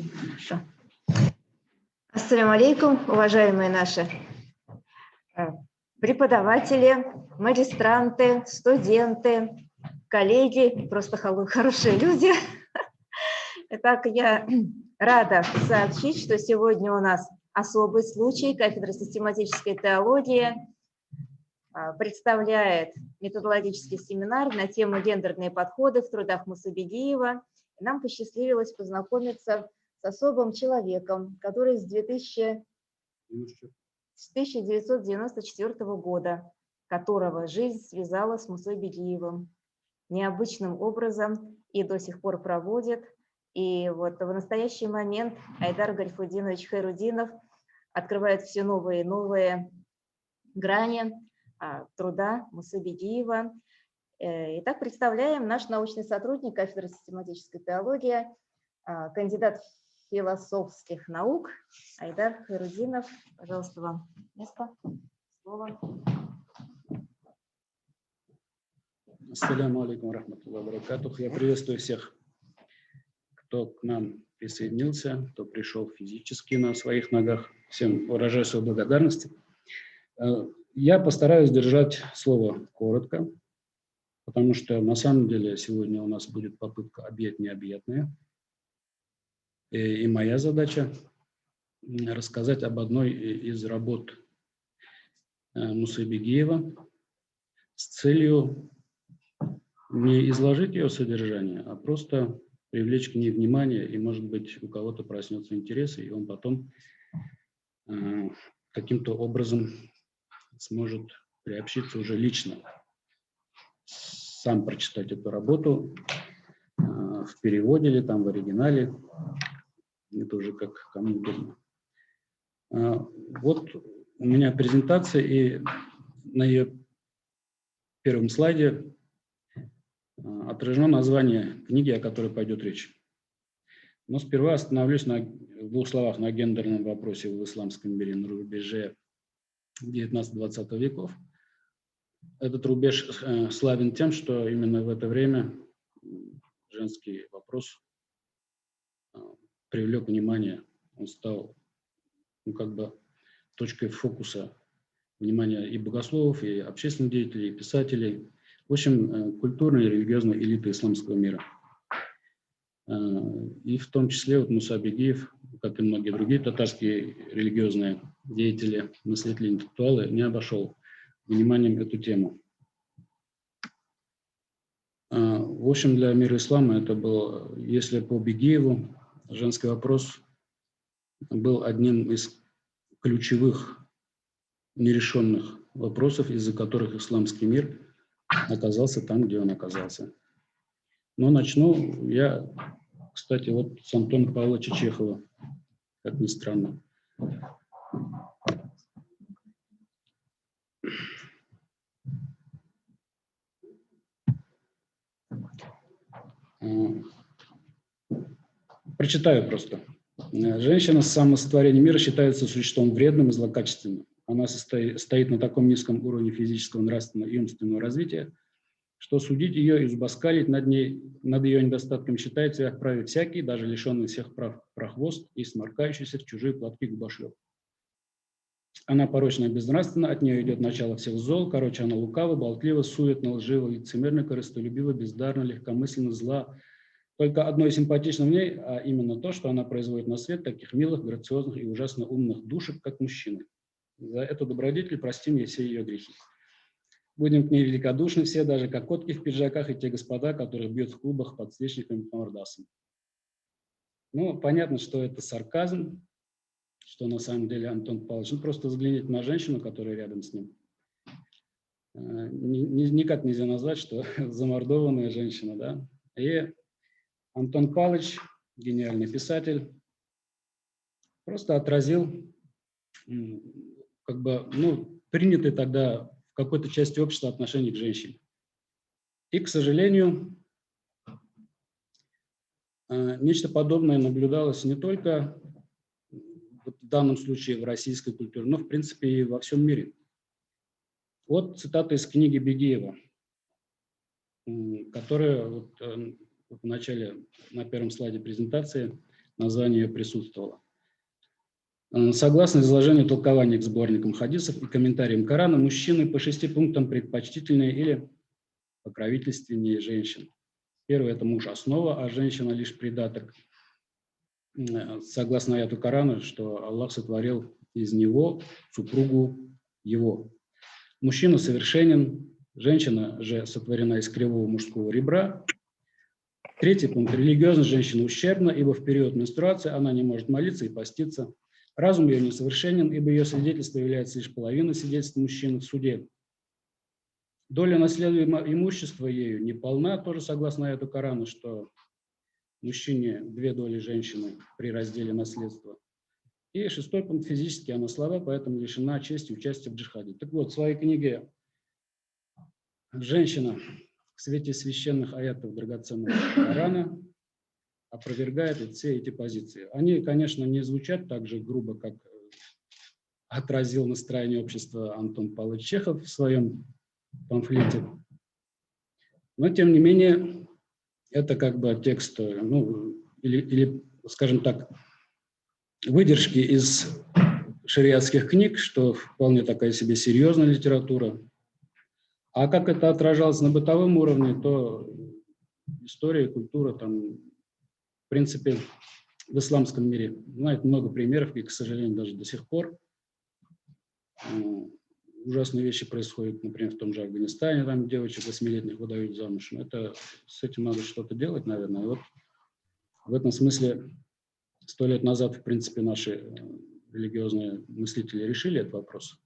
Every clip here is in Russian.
Хорошо. Ассаляму алейкум, уважаемые наши преподаватели, магистранты, студенты, коллеги, просто хорошие люди. Итак, я рада сообщить, что сегодня у нас особый случай. Кафедра систематической теологии представляет методологический семинар на тему «Гендерные подходы в трудах Мусабегиева». Нам посчастливилось познакомиться с особым человеком, который с 1994 года, которого жизнь связала с Мусабегиевым необычным образом и до сих пор проводит. И вот в настоящий момент Айдар Гарифудинович Хайрудинов открывает все новые и новые грани труда Мусабегиева. Итак, представляем наш научный сотрудник кафедры систематической теологии, кандидат философских наук Айдар Хайрудинов. Пожалуйста, вам место, слово. Ассаляму алейкум рахматуллахи ва баракатух. Я приветствую всех, кто к нам присоединился, кто пришел физически на своих ногах. Всем выражаю свою благодарность. Я постараюсь держать слово коротко, потому что на самом деле сегодня у нас будет попытка объять необъятное. И моя задача рассказать об одной из работ Мусабегиева с целью не изложить ее содержание, а просто привлечь к ней внимание, и, может быть, у кого-то проснется интерес, и он потом каким-то образом сможет приобщиться уже лично, сам прочитать эту работу в переводе или там в оригинале. Это уже как кому угодно. Вот у меня презентация, и на ее первом слайде отражено название книги, о которой пойдет речь. Но сперва остановлюсь в двух словах на гендерном вопросе в исламском мире на рубеже 19-20 веков. Этот рубеж славен тем, что именно в это время женский вопрос привлек внимание, он стал как бы точкой фокуса внимания и богословов, и общественных деятелей, и писателей, в общем, культурной и религиозной элиты исламского мира. И в том числе вот Мусабегиев, как и многие другие татарские религиозные деятели, мыслители, интеллектуалы, не обошел вниманием эту тему. В общем, для мира ислама это было, если по Бегиеву, женский вопрос был одним из ключевых нерешенных вопросов, из-за которых исламский мир оказался там, где он оказался. Но начну я, кстати, вот с Антона Павловича Чехова, как ни странно. Прочитаю просто. Женщина с самого сотворения мира считается существом вредным и злокачественным. Она стоит на таком низком уровне физического, нравственного и умственного развития, что судить ее и зубоскалить над ее недостатком считает себя вправе всякий, даже лишенный всех прав прохвост и сморкающийся в чужие платки губошлеп. Она порочна и безнравственна, от нее идет начало всех зол, короче, она лукава, болтлива, суетна, лжива, лицемерна, корыстолюбива, бездарна, легкомысленно, зла. Только одно симпатично в ней, а именно то, что она производит на свет таких милых, грациозных и ужасно умных душек, как мужчины. За эту добродетель простим ей все ее грехи. Будем к ней великодушны все, даже как котки в пиджаках и те господа, которых бьют в клубах подсвечниками по мордасам. Ну, понятно, что это сарказм, что на самом деле Антон Павлович, просто взгляните на женщину, которая рядом с ним. Никак нельзя назвать, что замордованная женщина, да. И Антон Павлович, гениальный писатель, просто отразил как бы, принятые тогда в какой-то части общества отношение к женщине. И, к сожалению, нечто подобное наблюдалось не только в данном случае в российской культуре, но, в принципе, и во всем мире. Вот цитата из книги Бегиева, которая в начале, на первом слайде презентации, название ее присутствовало. Согласно изложению толкования к сборникам хадисов и комментариям Корана, мужчины по 6 пунктам предпочтительнее или покровительственнее женщин. Первый – это муж основа, а женщина лишь придаток. Согласно аяту Корана, что Аллах сотворил из него супругу его. Мужчина совершенен, женщина же сотворена из кривого мужского ребра. Третий пункт. Религиозность женщины ущербна, ибо в период менструации она не может молиться и поститься. Разум ее несовершенен, ибо ее свидетельство является лишь половиной свидетельства мужчины в суде. Доля наследуемого имущества ею неполна, тоже согласно аяту Корана, что мужчине 2 доли женщины при разделе наследства. И 6-й пункт. Физически она слаба, поэтому лишена чести участия в джихаде. Так вот, в своей книге «Женщина в свете священных аятов драгоценного Корана» опровергает все эти позиции. Они, конечно, не звучат так же грубо, как отразил настроение общества Антон Павлович Чехов в своем памфлете. Но, тем не менее, это как бы текст, ну, или, скажем так, выдержки из шариатских книг, что вполне такая себе серьезная литература. А как это отражалось на бытовом уровне, то история, культура, там, в принципе, в исламском мире, знаете, много примеров, и, к сожалению, даже до сих пор ужасные вещи происходят, например, в том же Афганистане, там девочек 8-летних выдают замуж. Это, с этим надо что-то делать, наверное. И вот в этом смысле 100 лет назад, в принципе, наши религиозные мыслители решили этот вопрос.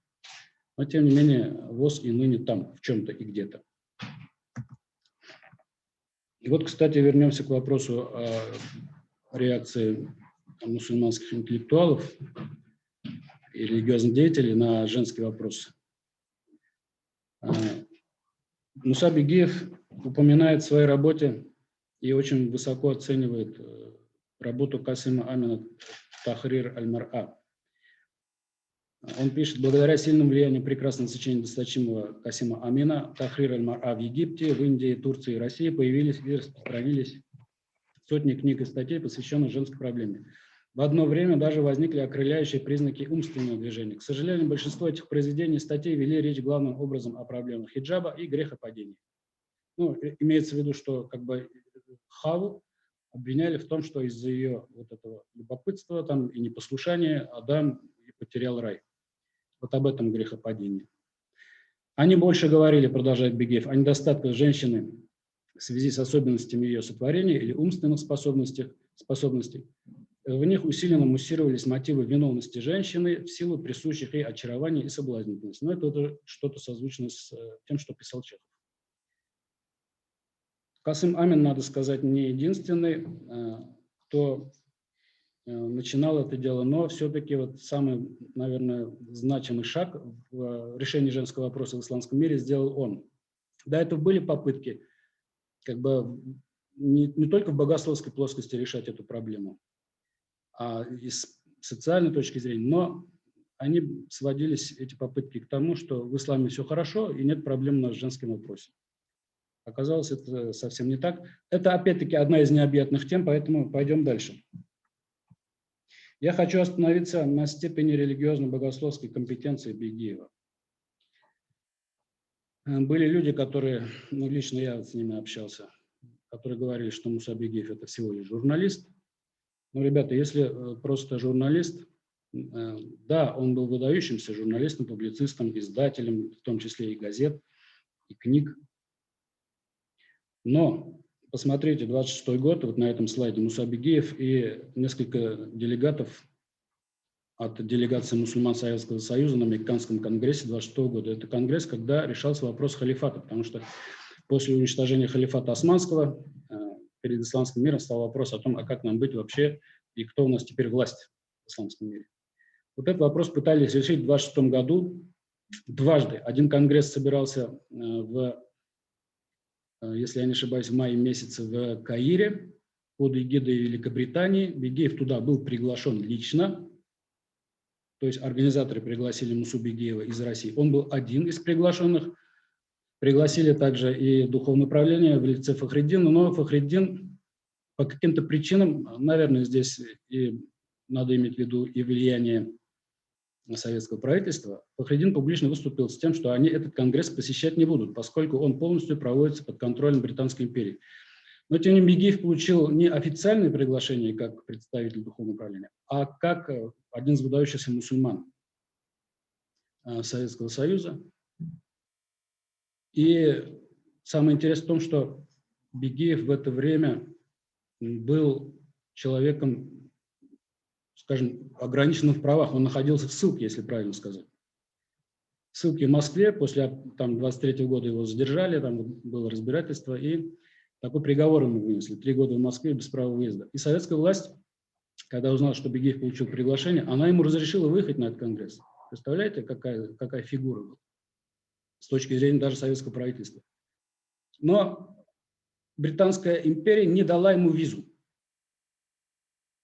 Но, тем не менее, ВОС и ныне там, в чем-то и где-то. И вот, кстати, вернемся к вопросу о реакции мусульманских интеллектуалов и религиозных деятелей на женский вопрос. Муса Бигиев упоминает в своей работе и очень высоко оценивает работу Касима Амина «Тахрир аль-Мар'а». Он пишет: благодаря сильному влиянию прекрасного сочинения досточтимого Касима Амина «Тахрир аль-Мар'а» в Египте, в Индии, Турции и России появились и распространились сотни книг и статей, посвященных женской проблеме. В одно время даже возникли окрыляющие признаки умственного движения. К сожалению, большинство этих произведений и статей вели речь главным образом о проблемах хиджаба и грехопадения. Ну, имеется в виду, что как бы Хаву обвиняли в том, что из-за ее вот этого любопытства там, и непослушания Адам и потерял рай. Вот об этом грехопадении. Они больше говорили, продолжает Бигиев, о недостатках женщины в связи с особенностями ее сотворения или умственных способностей. В них усиленно муссировались мотивы виновности женщины в силу присущих ей очарования и соблазнительности. Но это что-то созвучно с тем, что писал Чехов. Касим Амин, надо сказать, не единственный, кто начинал это дело, но все-таки вот самый, наверное, значимый шаг в решении женского вопроса в исламском мире сделал он. До этого были попытки как бы не только в богословской плоскости решать эту проблему, а и с социальной точки зрения, но они сводились, эти попытки, к тому, что в исламе все хорошо и нет проблем на женском вопросе. Оказалось, это совсем не так. Это, опять-таки, одна из необъятных тем, поэтому пойдем дальше. Я хочу остановиться на степени религиозно-богословской компетенции Бигиева. Были люди, которые, ну, лично я с ними общался, которые говорили, что Муса Бигиев – это всего лишь журналист. Но, ребята, если просто журналист, да, он был выдающимся журналистом, публицистом, издателем, в том числе и газет, и книг. Но посмотрите, 26-й год, вот на этом слайде Муса Бигиев и несколько делегатов от делегации мусульман Советского Союза на Мекканском конгрессе 26-го года. Это конгресс, когда решался вопрос халифата, потому что после уничтожения халифата османского перед исламским миром стал вопрос о том, а как нам быть вообще и кто у нас теперь власть в исламском мире. Вот этот вопрос пытались решить в 26-м году дважды. Один конгресс собирался если я не ошибаюсь, в мае месяце в Каире под эгидой Великобритании. Бигиев туда был приглашен лично, то есть организаторы пригласили Мусу Бигиева из России. Он был один из приглашенных. Пригласили также и духовное управление в лице Фахриддина, но Фахриддин по каким-то причинам, наверное, здесь и надо иметь в виду и влияние советского правительства, Фахриддин публично выступил с тем, что они этот конгресс посещать не будут, поскольку он полностью проводится под контролем Британской империи. Но тем не менее Бигиев получил не официальное приглашение как представитель духовного управления, а как один из выдающихся мусульман Советского Союза. И самое интересное в том, что Бигиев в это время был человеком, скажем, ограниченным в правах. Он находился в ссылке, если правильно сказать. В ссылке в Москве, после 23-го года его задержали, там было разбирательство, и такой приговор ему вынесли. 3 года в Москве без права выезда. И советская власть, когда узнала, что Бигиев получил приглашение, она ему разрешила выехать на этот конгресс. Представляете, какая фигура была? С точки зрения даже советского правительства. Но Британская империя не дала ему визу.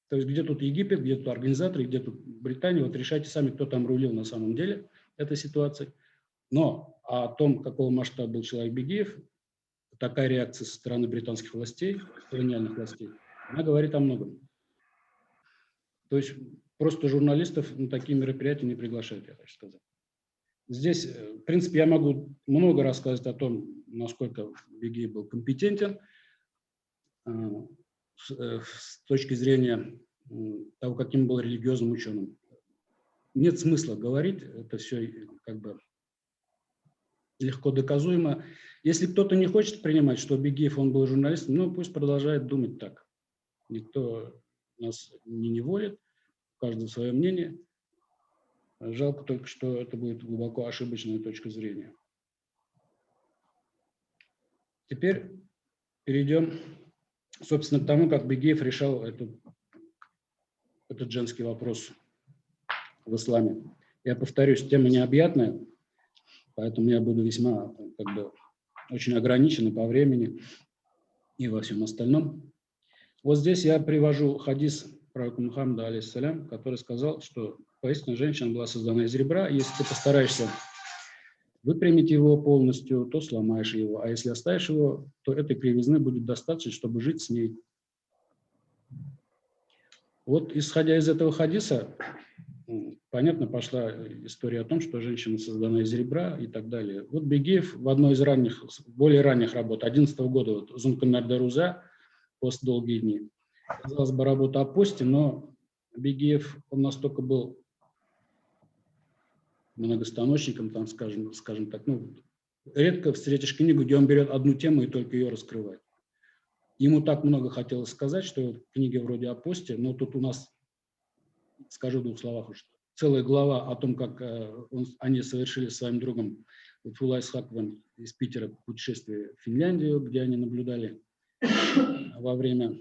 То есть где тут Египет, где тут организаторы, где тут Британия. Вот решайте сами, кто там рулил на самом деле этой ситуации. Но о том, какого масштаба был человек Бигиев, такая реакция со стороны британских властей, колониальных властей, она говорит о многом. То есть просто журналистов на такие мероприятия не приглашают, я хочу сказать. Здесь, в принципе, я могу много рассказать о том, насколько Бигиев был компетентен с точки зрения того, каким был религиозным ученым. Нет смысла говорить, это все как бы легко доказуемо. Если кто-то не хочет принимать, что Бигиев, он был журналистом, ну пусть продолжает думать так. Никто нас не неволит, у каждого свое мнение. Жалко только, что это будет глубоко ошибочная точка зрения. Теперь перейдем, собственно, к тому, как Бигиев решал этот женский вопрос в исламе. Я повторюсь, тема необъятная, поэтому я буду весьма очень ограничен по времени и во всем остальном. Вот здесь я привожу хадис пророка Мухаммада, алейхиссалям, который сказал, что поистине женщина была создана из ребра. Если ты постараешься выпрямить его полностью, то сломаешь его. А если оставишь его, то этой кривизны будет достаточно, чтобы жить с ней. Вот исходя из этого хадиса, понятно, пошла история о том, что женщина создана из ребра и так далее. Вот Бигиев в одной из более ранних работ, 11 года, вот, Зункан-ар-Даруза, «Пост долгие дни». Казалось бы, работа о посте, но Бигиев, он настолько был многостаночником, там, скажем так, ну, редко встретишь книгу, где он берет одну тему и только ее раскрывает. Ему так много хотелось сказать, что книги вроде о посте, но тут у нас, скажу в 2 словах уж, целая глава о том, как они совершили с своим другом Фулай Исхаковым из Питера путешествие в Финляндию, где они наблюдали во время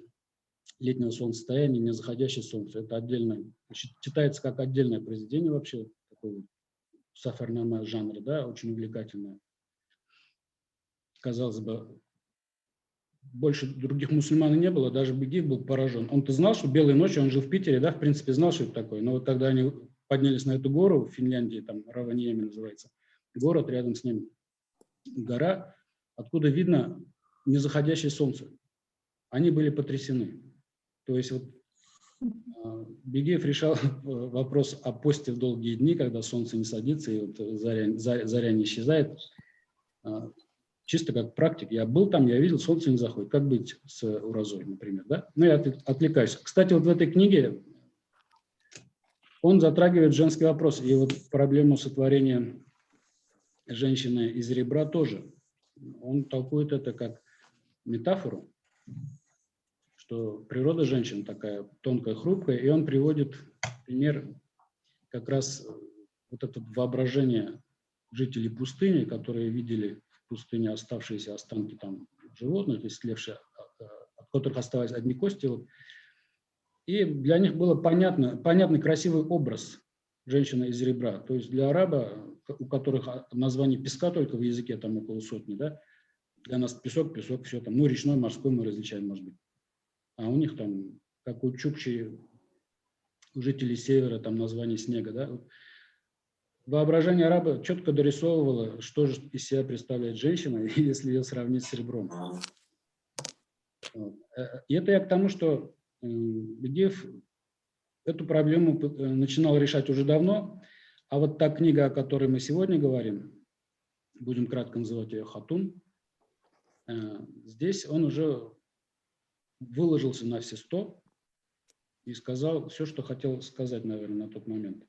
летнего солнцестояния незаходящее солнце. Это отдельно, читается как отдельное произведение вообще, такого сафарнама жанра, да, очень увлекательное. Казалось бы, больше других мусульман не было, даже Бигиев был поражен. Он-то знал, что белой ночью, он жил в Питере, да, в принципе, знал, что это такое. Но вот когда они поднялись на эту гору в Финляндии, там Раваньеми называется, город, рядом с ним гора, откуда видно незаходящее солнце. Они были потрясены. То есть вот Бигиев решал вопрос о посте в долгие дни, когда солнце не садится и вот заря не исчезает. Чисто как практик. Я был там, я видел, солнце не заходит. Как быть с уразой, например, да? Ну, я отвлекаюсь. Кстати, вот в этой книге он затрагивает женский вопрос. И вот проблему сотворения женщины из ребра тоже. Он толкует это как метафору, что природа женщин такая тонкая, хрупкая, и он приводит пример как раз вот это воображение жителей пустыни, которые видели в пустыне оставшиеся останки там животных, истлевшие, от которых оставались одни кости. И для них было понятный красивый образ женщины из ребра. То есть для араба, у которых название песка только в языке там около 100, да, для нас песок, все там, ну, речной, морской мы различаем, может быть. А у них там, как у чукчи, у жителей севера, там название снега, да. Воображение араба четко дорисовывало, что же из себя представляет женщина, если ее сравнить с ребром. И это я к тому, что Бегиев эту проблему начинал решать уже давно, а вот та книга, о которой мы сегодня говорим, будем кратко называть ее «Хатун», здесь он уже выложился на все 100 и сказал все, что хотел сказать, наверное, на тот момент.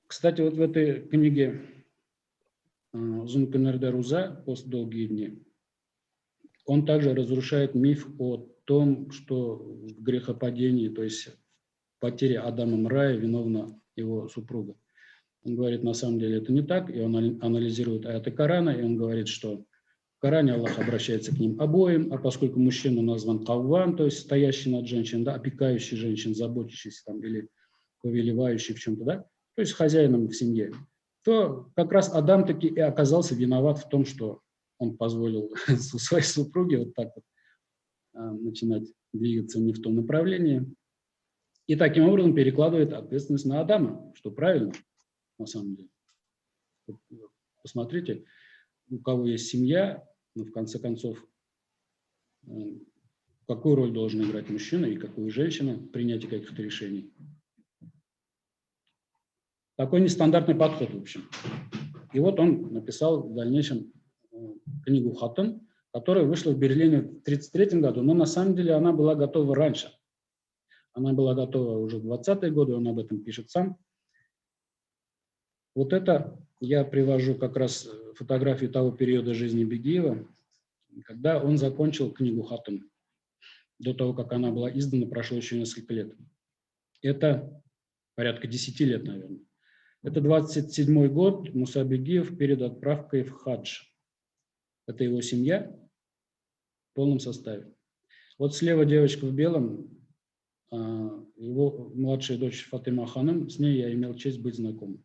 Кстати, вот в этой книге Зунканерде Руза «Пост долгие дни» он также разрушает миф о том, что в грехопадении, то есть в потере Адамом рая, виновна его супруга. Он говорит, на самом деле это не так, и он анализирует аяты Корана, и он говорит, что в Коране Аллах обращается к ним обоим, а поскольку мужчина назван Кавван, то есть стоящий над женщиной, да, опекающий женщин, заботящийся там, или повелевающий в чем-то, да, то есть хозяином в семье, то как раз Адам таки и оказался виноват в том, что он позволил своей супруге вот так вот начинать двигаться не в том направлении. И таким образом перекладывает ответственность на Адама, что правильно на самом деле. Посмотрите, у кого есть семья, но в конце концов, какую роль должен играть мужчина и какую женщина в принятии каких-то решений. Такой нестандартный подход, в общем. И вот он написал в дальнейшем книгу «Хатун», которая вышла в Берлине в 1933 году, но на самом деле она была готова раньше. Она была готова уже в 20-е годы, он об этом пишет сам. Вот это я привожу как раз фотографию того периода жизни Бегиева, когда он закончил книгу «Хатун». До того, как она была издана, прошло еще несколько лет. Это порядка 10 лет, наверное. Это 27-й год, Муса Бегиев перед отправкой в хадж. Это его семья в полном составе. Вот слева девочка в белом, его младшая дочь Фатима Ханум, с ней я имел честь быть знакомым.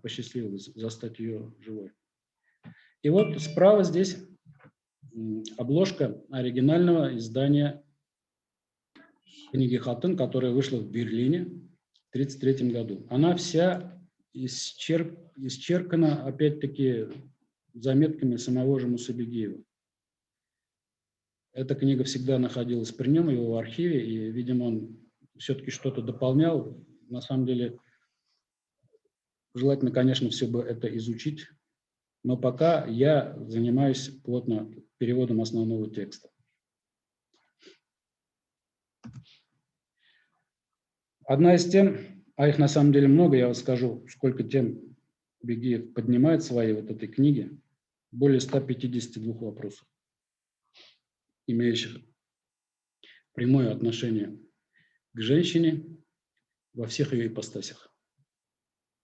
Посчастливилось застать ее живой. И вот справа здесь обложка оригинального издания книги «Хатун», которая вышла в Берлине в 1933 году. Она вся исчеркана, опять-таки, заметками самого же Мусы Бегиева. Эта книга всегда находилась при нем, его в архиве, и, видимо, он все-таки что-то дополнял. На самом деле, желательно, конечно, все бы это изучить, но пока я занимаюсь плотно переводом основного текста. Одна из тем, а их на самом деле много, я вот скажу, сколько тем Бегиев поднимает в своей вот этой книге, более 152 вопросов, имеющих прямое отношение к женщине во всех ее ипостасях,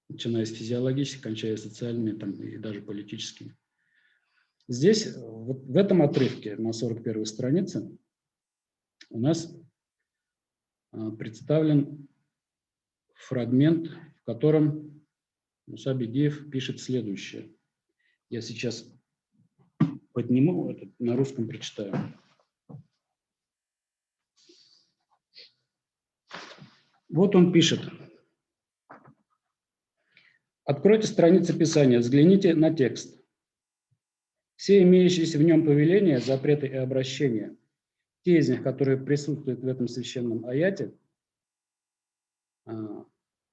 начиная с физиологических, кончая социальными там, и даже политическими. Здесь, вот в этом отрывке, на 41-й странице, у нас представлен фрагмент, в котором Муса Бегиев пишет следующее. Я сейчас подниму, это на русском прочитаю. Вот он пишет. Откройте страницу Писания, взгляните на текст. Все имеющиеся в нем повеления, запреты и обращения, те из них, которые присутствуют в этом священном аяте,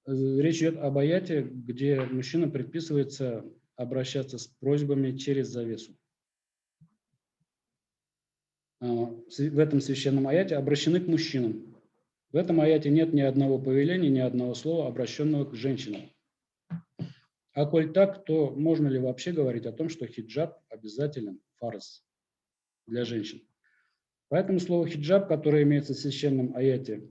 речь идет об аяте, где мужчина предписывается обращаться с просьбами через завесу. В этом священном аяте обращены к мужчинам. В этом аяте нет ни одного повеления, ни одного слова, обращенного к женщинам. А коль так, то можно ли вообще говорить о том, что хиджаб обязателен, фарз для женщин? Поэтому слово хиджаб, которое имеется в священном аяте,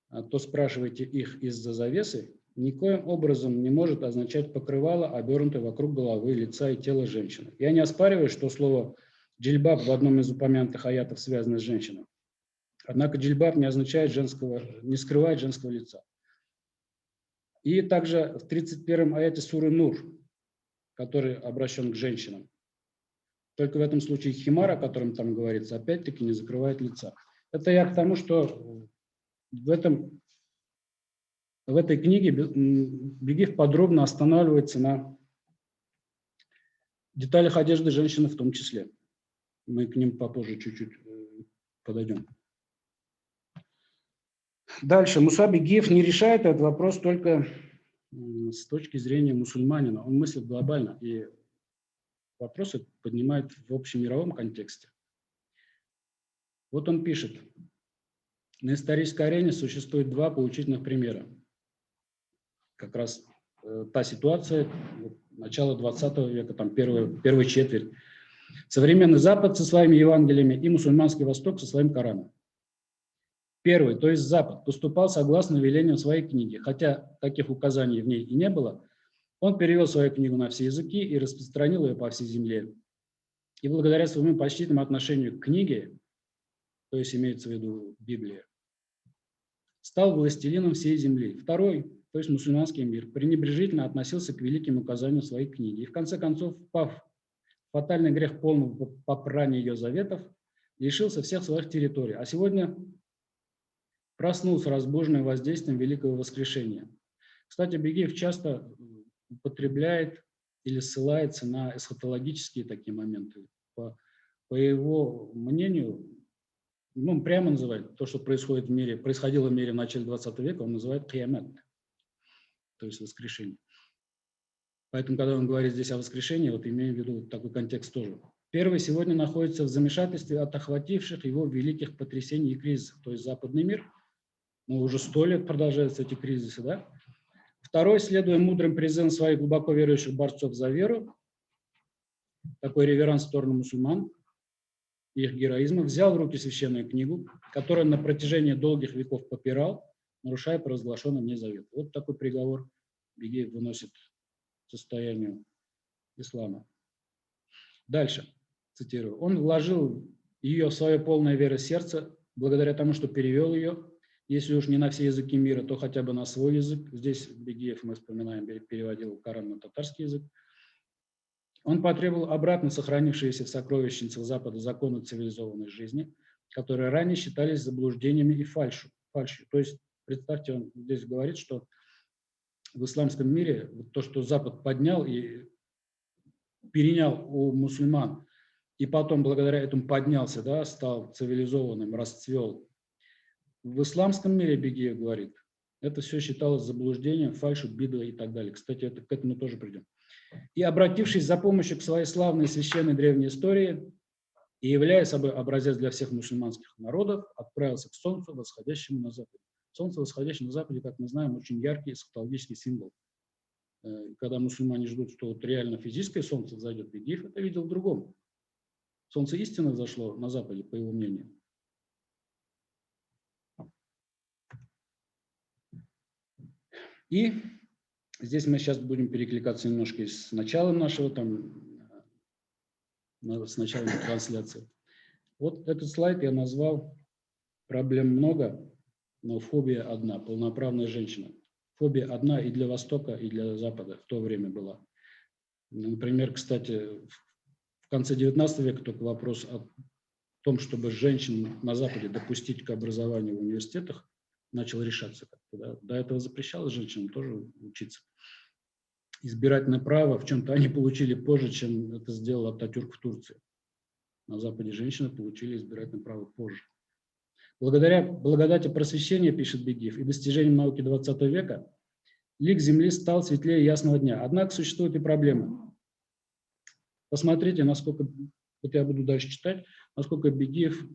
то спрашивайте их из-за завесы, никоим образом не может означать покрывало, обернутое вокруг головы, лица и тела женщины. Я не оспариваю, что слово джильбаб в одном из упомянутых аятов связано с женщиной. Однако джильбаб не означает не скрывает женского лица. И также в 31-м аяте суры Нур, который обращен к женщинам. Только в этом случае химар, о котором там говорится, опять-таки не закрывает лица. Это я к тому, что в этой книге Бегиев подробно останавливается на деталях одежды женщины в том числе. Мы к ним попозже чуть-чуть подойдем. Дальше. Муса Бигиев не решает этот вопрос только с точки зрения мусульманина. Он мыслит глобально и вопросы поднимает в общемировом контексте. Вот он пишет. На исторической арене существует два поучительных примера. Как раз та ситуация начала 20 века, там первая четверть. Современный Запад со своими Евангелиями и мусульманский Восток со своим Кораном. Первый, то есть Запад, поступал согласно велениям своей книги, хотя таких указаний в ней и не было. Он перевел свою книгу на все языки и распространил ее по всей земле. И благодаря своему почтительному отношению к книге, то есть имеется в виду Библия, стал властелином всей земли. Второй, то есть мусульманский мир, пренебрежительно относился к великим указаниям своей книги. И в конце концов, впав в фатальный грех полного попрания ее заветов, лишился всех своих территорий. А сегодня проснулся разбуженный воздействием Великого Воскрешения. Кстати, Бигиев часто употребляет или ссылается на эсхатологические такие моменты. По его мнению, он прямо называет то, что происходило в мире в начале 20 века, он называет киямат, то есть воскрешение. Поэтому, когда он говорит здесь о воскрешении, вот имеем в виду такой контекст тоже. Первый сегодня находится в замешательстве от охвативших его великих потрясений и кризисов, то есть западный мир. Но уже 100 лет продолжаются эти кризисы, да? Второй, следуя мудрым призывам своих глубоко верующих борцов за веру, такой реверанс в сторону мусульман, их героизма, взял в руки священную книгу, которую на протяжении долгих веков попирал, нарушая провозглашенный мне завет. Вот такой приговор Бигиев выносит состоянию ислама. Дальше, цитирую. Он вложил ее в свое полное веры сердце, благодаря тому, что перевел ее, если уж не на все языки мира, то хотя бы на свой язык. Здесь Бигиев, мы вспоминаем, переводил Коран на татарский язык. Он потребовал обратно сохранившиеся в сокровищницах Запада законы цивилизованной жизни, которые ранее считались заблуждениями и фальшью. То есть, представьте, он здесь говорит, что в исламском мире то, что Запад поднял и перенял у мусульман, и потом благодаря этому поднялся, да, стал цивилизованным, расцвел. В исламском мире, Бигиев говорит, это все считалось заблуждением, фальшью, бидой и так далее. Кстати, к этому тоже придем. И, обратившись за помощью к своей славной священной древней истории и являя собой образец для всех мусульманских народов, отправился к солнцу, восходящему на западе. Солнце, восходящее на западе, как мы знаем, очень яркий эсхатологический символ. Когда мусульмане ждут, что вот реально физическое солнце взойдет, Бигиев это видел в другом. Солнце истинно взошло на западе, по его мнению. И здесь мы сейчас будем перекликаться немножко с началом нашего, с началом трансляции. Вот этот слайд я назвал «Проблем много, но фобия одна, полноправная женщина». Фобия одна и для Востока, и для Запада в то время была. Например, кстати, в конце 19 века только вопрос о том, чтобы женщин на Западе допустить к образованию в университетах, начал решаться. Да? До этого запрещалось женщинам тоже учиться. Избирательное право в чем-то они получили позже, чем это сделал Ататюрк в Турции. На Западе женщины получили избирательное право позже. Благодаря благодати просвещения, пишет Бигиев, и достижениям науки 20 века, лик Земли стал светлее ясного дня. Однако существуют и проблемы. Посмотрите, насколько, вот я буду дальше читать, насколько Бигиев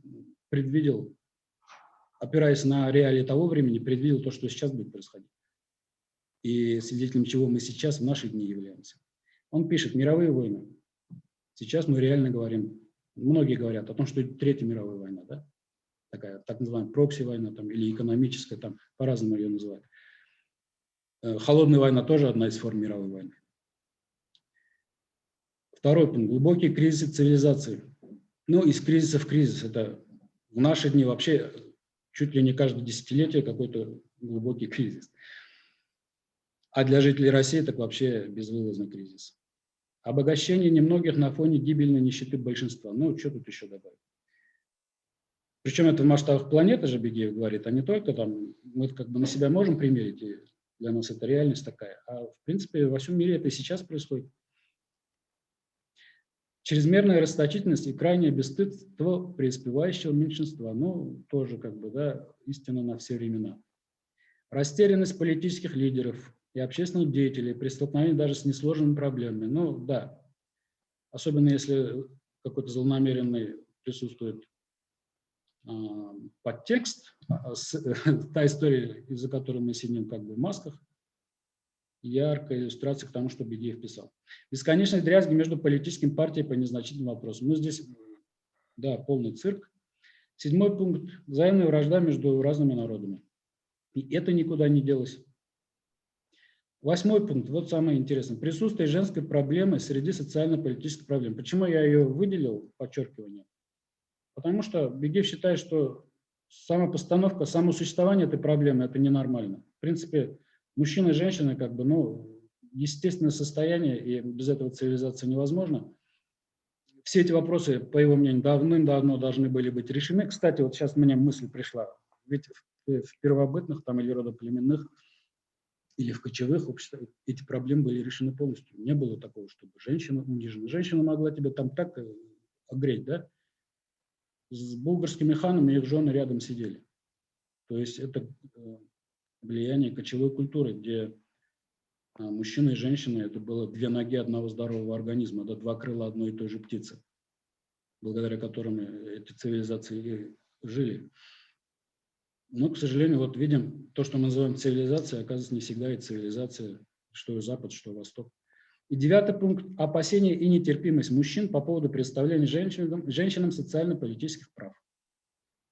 предвидел, опираясь на реалии того времени, предвидел то, что сейчас будет происходить. И свидетелем чего мы сейчас в наши дни являемся. Он пишет: мировые войны. Сейчас мы реально говорим, многие говорят о том, что это Третья мировая война, да? Такая так называемая прокси-война там, или экономическая, там по-разному ее называют. Холодная война тоже одна из форм мировой войны. Второй пункт. Глубокие кризисы цивилизации. Ну, из кризиса в кризис. Это в наши дни вообще чуть ли не каждое десятилетие какой-то глубокий кризис. А для жителей России так вообще безвылазный кризис. Обогащение немногих на фоне гибельной нищеты большинства. Ну, что тут еще добавить? Причем это в масштабах планеты же Бигиев говорит, а не только там, мы как бы на себя можем примерить, и для нас это реальность такая. А в принципе во всем мире это и сейчас происходит. Чрезмерная расточительность и крайнее бесстыдство преуспевающего меньшинства. Ну, тоже как бы, да, истина на все времена. Растерянность политических лидеров и общественных деятелей при столкновении даже с несложными проблемами. Ну, да, особенно если какой-то злонамеренный присутствует подтекст, та история, из-за которой мы сидим как бы в масках, яркая иллюстрация к тому, что Бегиев писал. Бесконечные дрязги между политическими партиями по незначительным вопросам. Ну, здесь, да, полный цирк. 7-й пункт. Взаимная вражда между разными народами. И это никуда не делось. 8-й пункт. Вот самое интересное. Присутствие женской проблемы среди социально-политических проблем. Почему я ее выделил, подчеркивание? Потому что Бегиев считает, что сама постановка, само существование этой проблемы – это ненормально. В принципе, мужчина и женщина, как бы, ну, естественное состояние, и без этого цивилизация невозможна. Все эти вопросы, по его мнению, давным-давно должны были быть решены. Кстати, вот сейчас мне мысль пришла. Ведь в первобытных там, или родоплеменных, или в кочевых обществах эти проблемы были решены полностью. Не было такого, чтобы женщина унижена. Женщина могла тебя там так огреть, да? С булгарскими ханами их жены рядом сидели. То есть это влияние кочевой культуры, где мужчина и женщина – это было две ноги одного здорового организма, это два крыла одной и той же птицы, благодаря которым эти цивилизации жили. Но, к сожалению, вот видим, то, что мы называем цивилизацией, оказывается, не всегда и цивилизация, что Запад, что Восток. И 9-й пункт – опасение и нетерпимость мужчин по поводу представления женщинам социально-политических прав.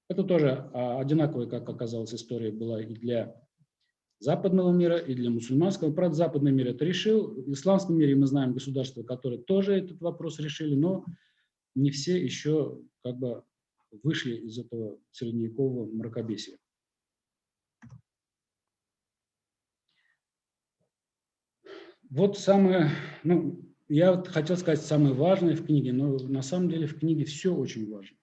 Это тоже одинаковая, как оказалось, история была и для западного мира, и для мусульманского. Правда, западный мир это решил. В исламском мире мы знаем государства, которые тоже этот вопрос решили, но не все еще как бы вышли из этого средневекового мракобесия. Вот самое, ну, я вот хотел сказать самое важное в книге, но на самом деле в книге все очень важно.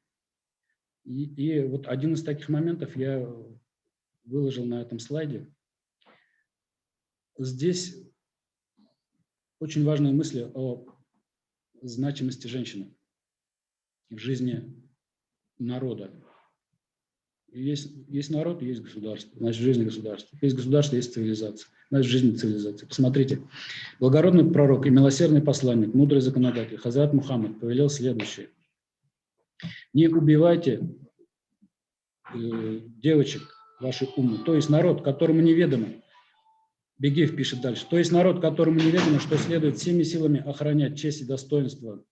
И вот один из таких моментов я выложил на этом слайде. Здесь очень важные мысли о значимости женщины в жизни народа. Есть народ, есть государство, значит, в жизни государства. Есть государство, есть цивилизация, значит, в жизни цивилизации. Посмотрите. Благородный пророк и милосердный посланник, мудрый законодатель Хазрат Мухаммад повелел следующее. Не убивайте девочек вашей уммы, то есть народ, которому неведомо. Бегиев пишет дальше. То есть народ, которому неведомо, что следует всеми силами охранять честь и достоинство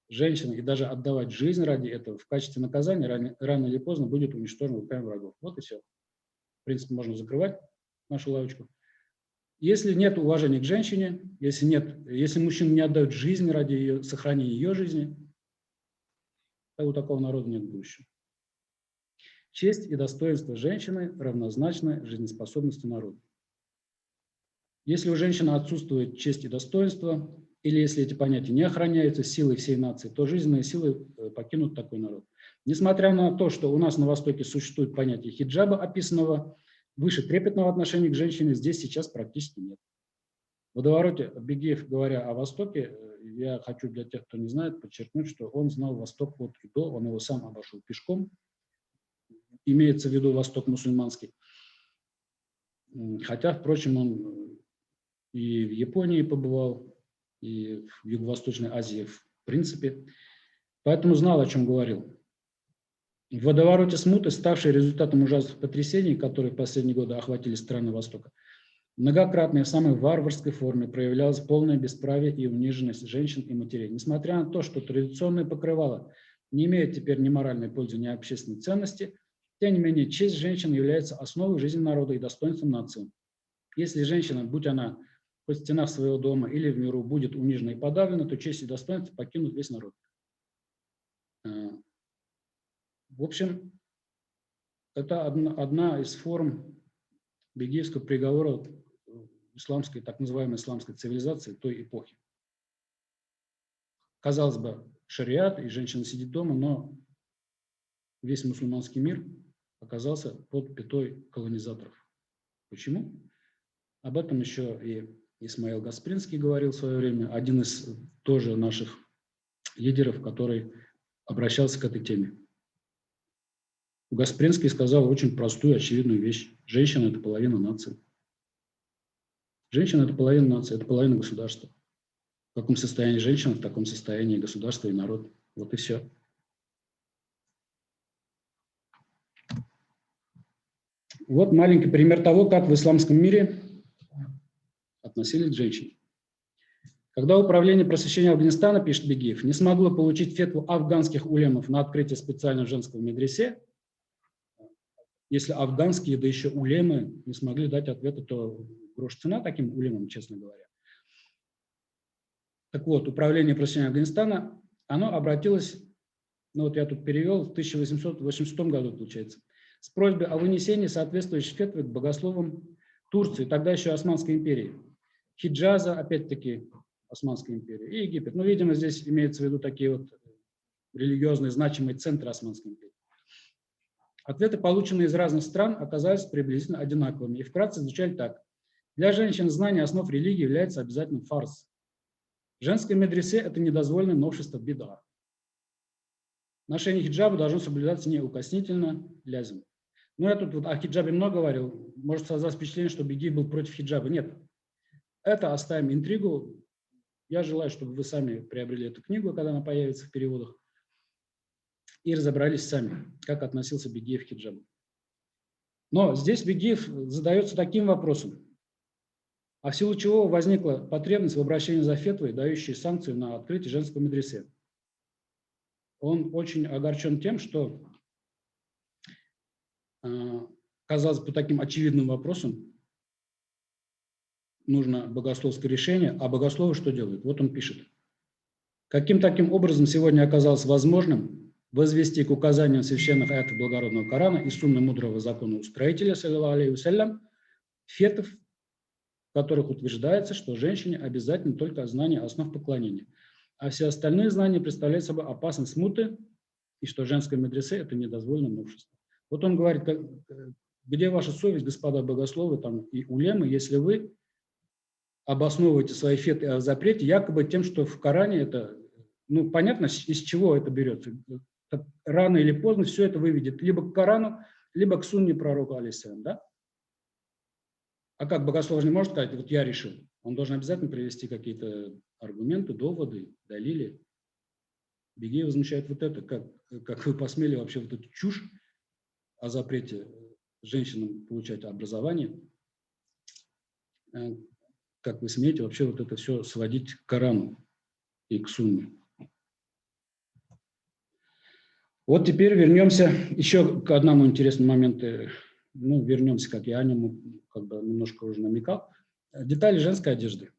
женщин и даже отдавать жизнь ради этого, в качестве наказания рано или поздно будет уничтожен руками врагов. Вот и все. В принципе, можно закрывать нашу лавочку. Если нет уважения к женщине, если мужчины не отдают жизнь ради сохранения ее жизни, то у такого народа нет будущего. Честь и достоинство женщины равнозначны жизнеспособности народа. Если у женщины отсутствует честь и достоинство, или если эти понятия не охраняются силой всей нации, то жизненные силы покинут такой народ. Несмотря на то, что у нас на Востоке существует понятие хиджаба, описанного выше трепетного отношения к женщине, здесь сейчас практически нет. В водовороте Бегиев, говоря о Востоке, я хочу для тех, кто не знает, подчеркнуть, что он знал Восток от и до, он его сам обошел пешком, имеется в виду Восток мусульманский. Хотя, впрочем, он и в Японии побывал, и в Юго-Восточной Азии в принципе. Поэтому знал, о чем говорил. В водовороте смуты, ставшей результатом ужасных потрясений, которые в последние годы охватили страны Востока, многократно и в самой варварской форме проявлялось полное бесправие и униженность женщин и матерей. Несмотря на то, что традиционное покрывало не имеет теперь ни моральной пользы, ни общественной ценности, тем не менее честь женщин является основой жизни народа и достоинством нации. Если женщина, будь она хоть в стенах своего дома или в миру, будет унижена и подавлена, то честь и достоинство покинут весь народ. В общем, это одна из форм бегиевского приговора исламской, так называемой исламской цивилизации той эпохи. Казалось бы, шариат, и женщина сидит дома, но весь мусульманский мир оказался под пятой колонизаторов. Почему? Об этом еще и Исмаил Гаспринский говорил в свое время, один из тоже наших лидеров, который обращался к этой теме. Гаспринский сказал очень простую, очевидную вещь. Женщина – это половина нации. Женщина – это половина нации, это половина государства. В каком состоянии женщина, в таком состоянии государство и народ. Вот и все. Вот маленький пример того, как в исламском мире относились к женщине. Когда Управление просвещения Афганистана, пишет Бегиев, не смогло получить фетву афганских улемов на открытие специального женского медресе, если афганские, да еще улемы не смогли дать ответа, то грош цена таким улемам, честно говоря. Так вот, Управление просвещения Афганистана, оно обратилось, ну вот я тут перевел, в 1886 году, получается, с просьбой о вынесении соответствующей фетвы к богословам Турции, тогда еще Османской империи, Хиджаза, опять-таки, Османской империи, и Египет. Ну, видимо, здесь имеется в виду такие вот религиозные значимые центры Османской империи. Ответы, полученные из разных стран, оказались приблизительно одинаковыми и вкратце звучали так. Для женщин знание основ религии является обязательным фарз. Женское медресе – это недозволенное новшество бида. Ношение хиджаба должно соблюдаться неукоснительно, лязем. Ну, я тут вот о хиджабе много говорил. Может создать впечатление, что Бегиев был против хиджаба. Нет. Это оставим интригу. Я желаю, чтобы вы сами приобрели эту книгу, когда она появится в переводах, и разобрались сами, как относился Бегиев к хиджабу. Но здесь Бегиев задается таким вопросом. А в силу чего возникла потребность в обращении за фетвой, дающей санкцию на открытие женского медресе? Он очень огорчен тем, что, казалось бы, по таким очевидным вопросам нужно богословское решение, а богословы что делают? Вот он пишет. Каким таким образом сегодня оказалось возможным возвести к указаниям священных аятов благородного Корана и сунны мудрого закона устроителя, саллаллаху алейхи вассалям, фетв, в которых утверждается, что женщине обязательно только знание основ поклонения, а все остальные знания представляют собой опасность смуты, и что женское медресе – это недозволенное новшество. Вот он говорит, где ваша совесть, господа богословы там, и улемы, если вы обосновываете свои фетвы о запрете якобы тем, что в Коране это, ну, понятно, из чего это берется. Рано или поздно все это выведет либо к Корану, либо к сунне пророка, алейхиссалям, да? А как богослов же не может сказать, вот я решил. Он должен обязательно привести какие-то аргументы, доводы, далили. Бегиев возмущает вот это, как вы посмели вообще вот эту чушь о запрете женщинам получать образование, как вы смеете вообще вот это все сводить к Корану и к сунне. Вот теперь вернемся еще к одному интересному моменту. Ну, вернемся, как я о нем как бы немножко уже намекал. Детали женской одежды.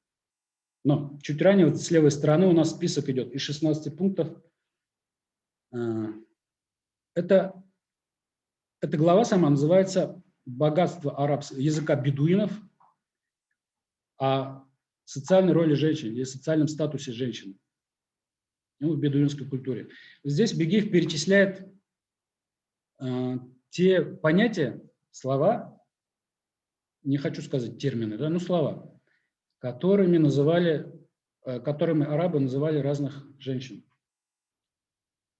Но чуть ранее, вот с левой стороны у нас список идет из 16 пунктов. Эта глава сама называется «Богатство языка бедуинов о социальной роли женщин или социальном статусе женщин в бедуинской культуре». Здесь Бегиев перечисляет те понятия, слова, не хочу сказать термины, да, но слова, которыми арабы называли разных женщин.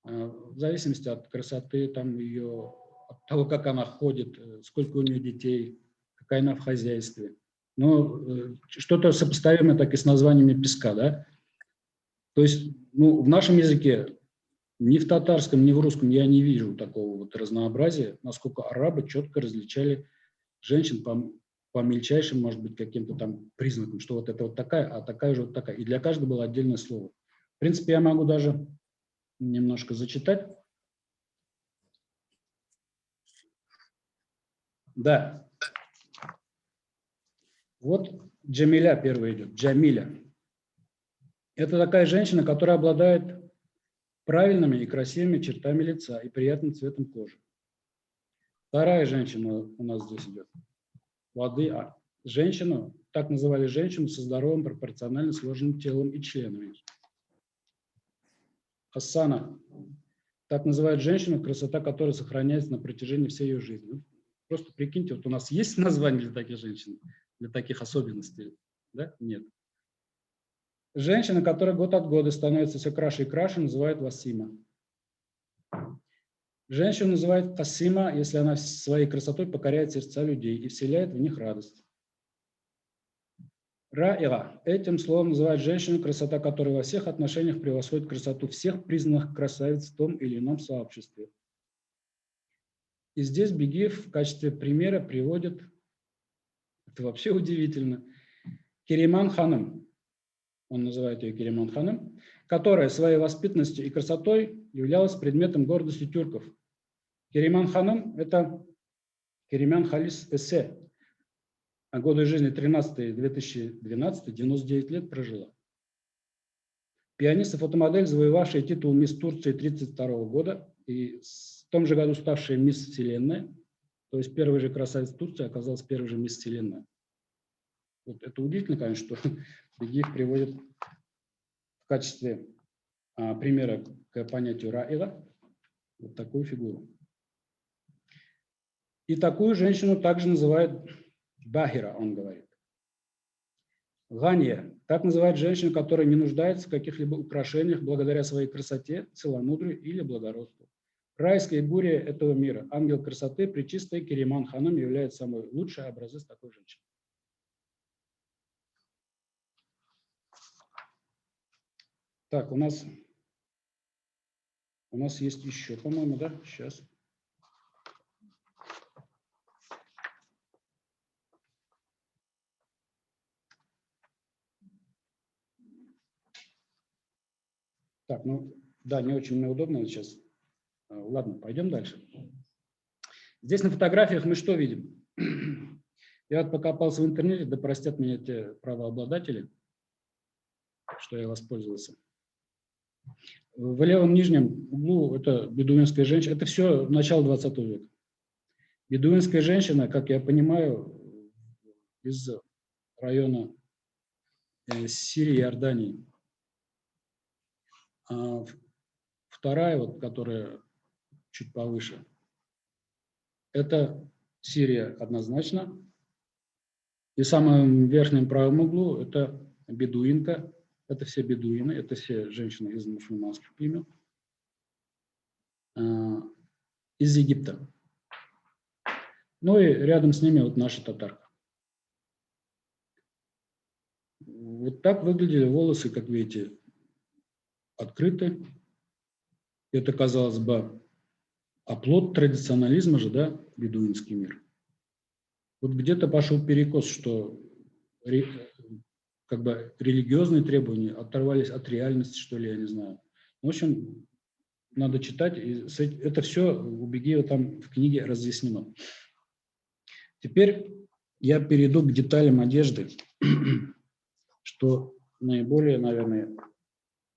В зависимости от красоты, там, ее, от того, как она ходит, сколько у нее детей, какая она в хозяйстве. Но что-то сопоставимое так и с названиями песка, да? То есть, ну, в нашем языке, ни в татарском, ни в русском я не вижу такого вот разнообразия, насколько арабы четко различали женщин по мельчайшим, может быть, каким-то там признакам, что вот это вот такая, а такая же вот такая. И для каждого было отдельное слово. В принципе, я могу даже немножко зачитать. Да. Вот Джамиля первая идет. Джамиля. Это такая женщина, которая обладает правильными и красивыми чертами лица и приятным цветом кожи. Вторая женщина у нас здесь идет. Женщину, так называли женщину со здоровым, пропорционально сложенным телом и членами. Хассана. Так называют женщину, красота которой сохраняется на протяжении всей ее жизни. Просто прикиньте, вот у нас есть название для таких женщин, для таких особенностей? Да? Нет. Женщина, которая год от года становится все краше и краше, называют васима. Женщину называют касима, если она своей красотой покоряет сердца людей и вселяет в них радость. Раила. Этим словом называют женщину, красота которой во всех отношениях превосходит красоту всех признанных красавиц в том или ином сообществе. И здесь Бигиев в качестве примера приводит, это вообще удивительно, Кериман Ханым, он называет ее Кериман Ханым, которая своей воспитанностью и красотой являлась предметом гордости тюрков. Кериман Ханым – это Кериман Халис Эсе. А годы жизни 13-2012, 99 лет прожила. Пианист и фотомодель, завоевавшая титул «Мисс Турции» 1932 года и в том же году ставшая «Мисс Вселенная», то есть первый же красавец Турции оказалась первой же «Мисс Вселенная». Вот это удивительно, конечно, что Бигиев приводит в качестве примера к понятию раила вот такую фигуру. И такую женщину также называют бахира, он говорит. Ганья. Так называют женщину, которая не нуждается в каких-либо украшениях благодаря своей красоте, целомудрию или благородству. Райская гурия этого мира, ангел красоты, пречистая Кериман Ханым является самой лучшей образец такой женщины. Так, у нас есть еще, по-моему, да? Сейчас. Так, ну, да, не очень мне удобно сейчас. Ладно, пойдем дальше. Здесь на фотографиях мы что видим? Я вот покопался в интернете, да простят меня те правообладатели, что я воспользовался. В левом нижнем углу это бедуинская женщина. Это все начало 20 века. Бедуинская женщина, как я понимаю, из района Сирии и Иордании. А вторая, вот, которая чуть повыше, это Сирия однозначно. И в самом верхнем правом углу это бедуинка. Это все бедуины, это все женщины из мусульманских племен. Из Египта. Ну и рядом с ними вот наша татарка. Вот так выглядели волосы, как видите, открыты. Это, казалось бы, оплот традиционализма же, да, бедуинский мир. Вот где-то пошел перекос, что как бы религиозные требования оторвались от реальности, что ли, я не знаю. В общем, надо читать, и это все у Бигиева там в книге разъяснено. Теперь я перейду к деталям одежды, что наиболее, наверное,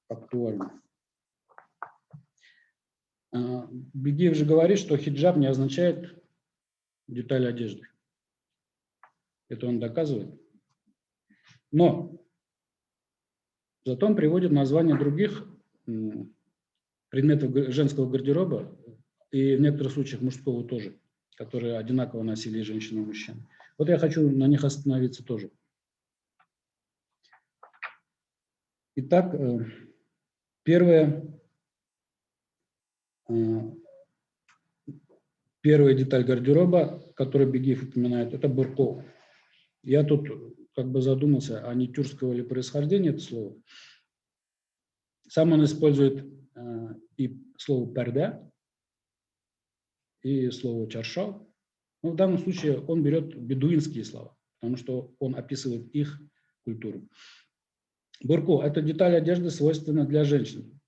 актуально. Бигиев же говорит, что хиджаб не означает деталь одежды. Это он доказывает. Но зато он приводит названия других предметов женского гардероба и в некоторых случаях мужского тоже, которые одинаково носили и женщины, и мужчины. Вот я хочу на них остановиться тоже. Итак, первая деталь гардероба, которую Бигиев упоминает, это бурко. Я тут как бы задумался, а не тюркского ли происхождения это слово. Сам он использует и слово перде, и слово чаршал. Но в данном случае он берет бедуинские слова, потому что он описывает их культуру. Бурко – это деталь одежды, свойственна для женщин.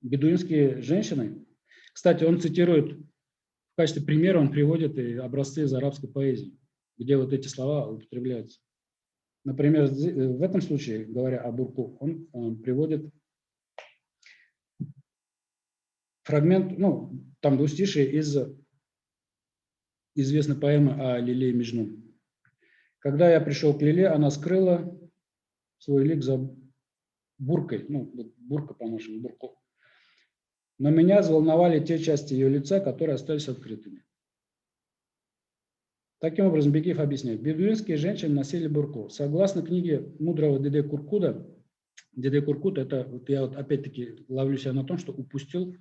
Бедуинские женщины, кстати, он цитирует, в качестве примера он приводит и образцы из арабской поэзии, где вот эти слова употребляются. Например, в этом случае, говоря о бурку, он приводит фрагмент, ну, там двустишие из известной поэмы о Лиле и Межнун. Когда я пришел к Лиле, она скрыла свой лик за буркой, ну, бурка по-нашему, бурку. Но меня взволновали те части ее лица, которые остались открытыми. Таким образом, Бигиев объясняет, бедуинские женщины носили бурку. Согласно книге мудрого Деде Куркуда, Деде Куркут, это вот я вот опять-таки ловлю себя на том, что упустил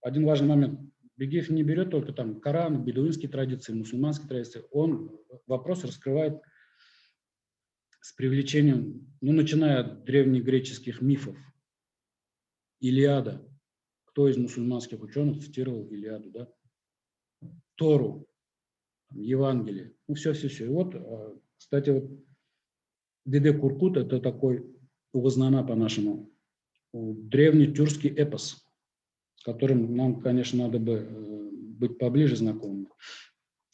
один важный момент. Бегиев не берет только там Коран, бедуинские традиции, мусульманские традиции. Он вопрос раскрывает с привлечением, ну, начиная от древнегреческих мифов. Илиада. Кто из мусульманских ученых цитировал Илиаду, да? Тору, Евангелие. Ну, все-все-все. И вот, кстати, вот Деде Куркут – это такой Угознана по-нашему, древний тюркский эпос, с которым нам, конечно, надо бы быть поближе знакомыми.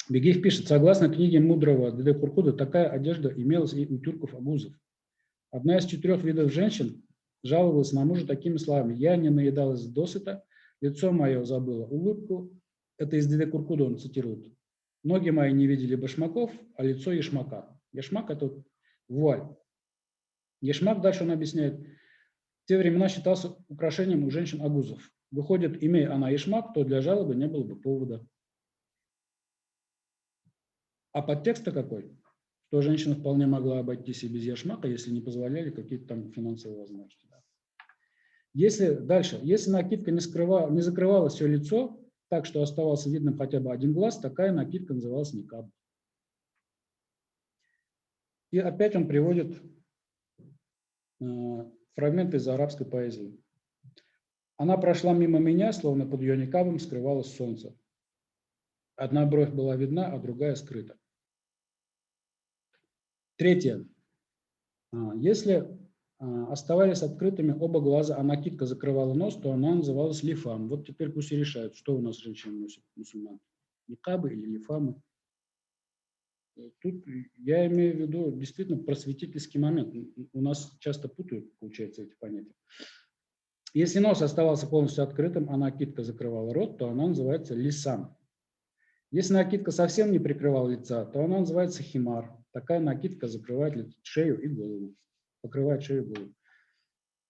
Бегиев пишет: согласно книге мудрого Деде Куркуда, такая одежда имелась и у тюрков-агузов. Одна из 4 видов женщин жаловалась на мужа такими словами: «Я не наедалась досыта, лицо мое забыло улыбку». Это из Деде Куркуда он цитирует. «Ноги мои не видели башмаков, а лицо ешмака». Ешмак – это вуаль. Ешмак, дальше он объясняет, в те времена считался украшением у женщин-агузов. Выходит, имея она ешмак, то для жалобы не было бы повода. А подтекст-то какой? Что женщина вполне могла обойтись и без ешмака, если не позволяли какие-то там финансовые возможности. Если дальше, если накидка не закрывала все лицо, так что оставался видным хотя бы один глаз, такая накидка называлась никаб. И опять он приводит фрагменты из арабской поэзии. Она прошла мимо меня, словно под ее никабом скрывалось солнце. Одна бровь была видна, а другая скрыта. Третье. Если оставались открытыми оба глаза, а накидка закрывала нос, то она называлась лифам. Вот теперь пусть и решают, что у нас женщины носят, мусульман. Никабы или лифамы. Тут я имею в виду действительно просветительский момент. У нас часто путают, получается, эти понятия. Если нос оставался полностью открытым, а накидка закрывала рот, то она называется лисан. Если накидка совсем не прикрывала лица, то она называется химар. Такая накидка закрывает шею и голову. Покрывает шею и голову.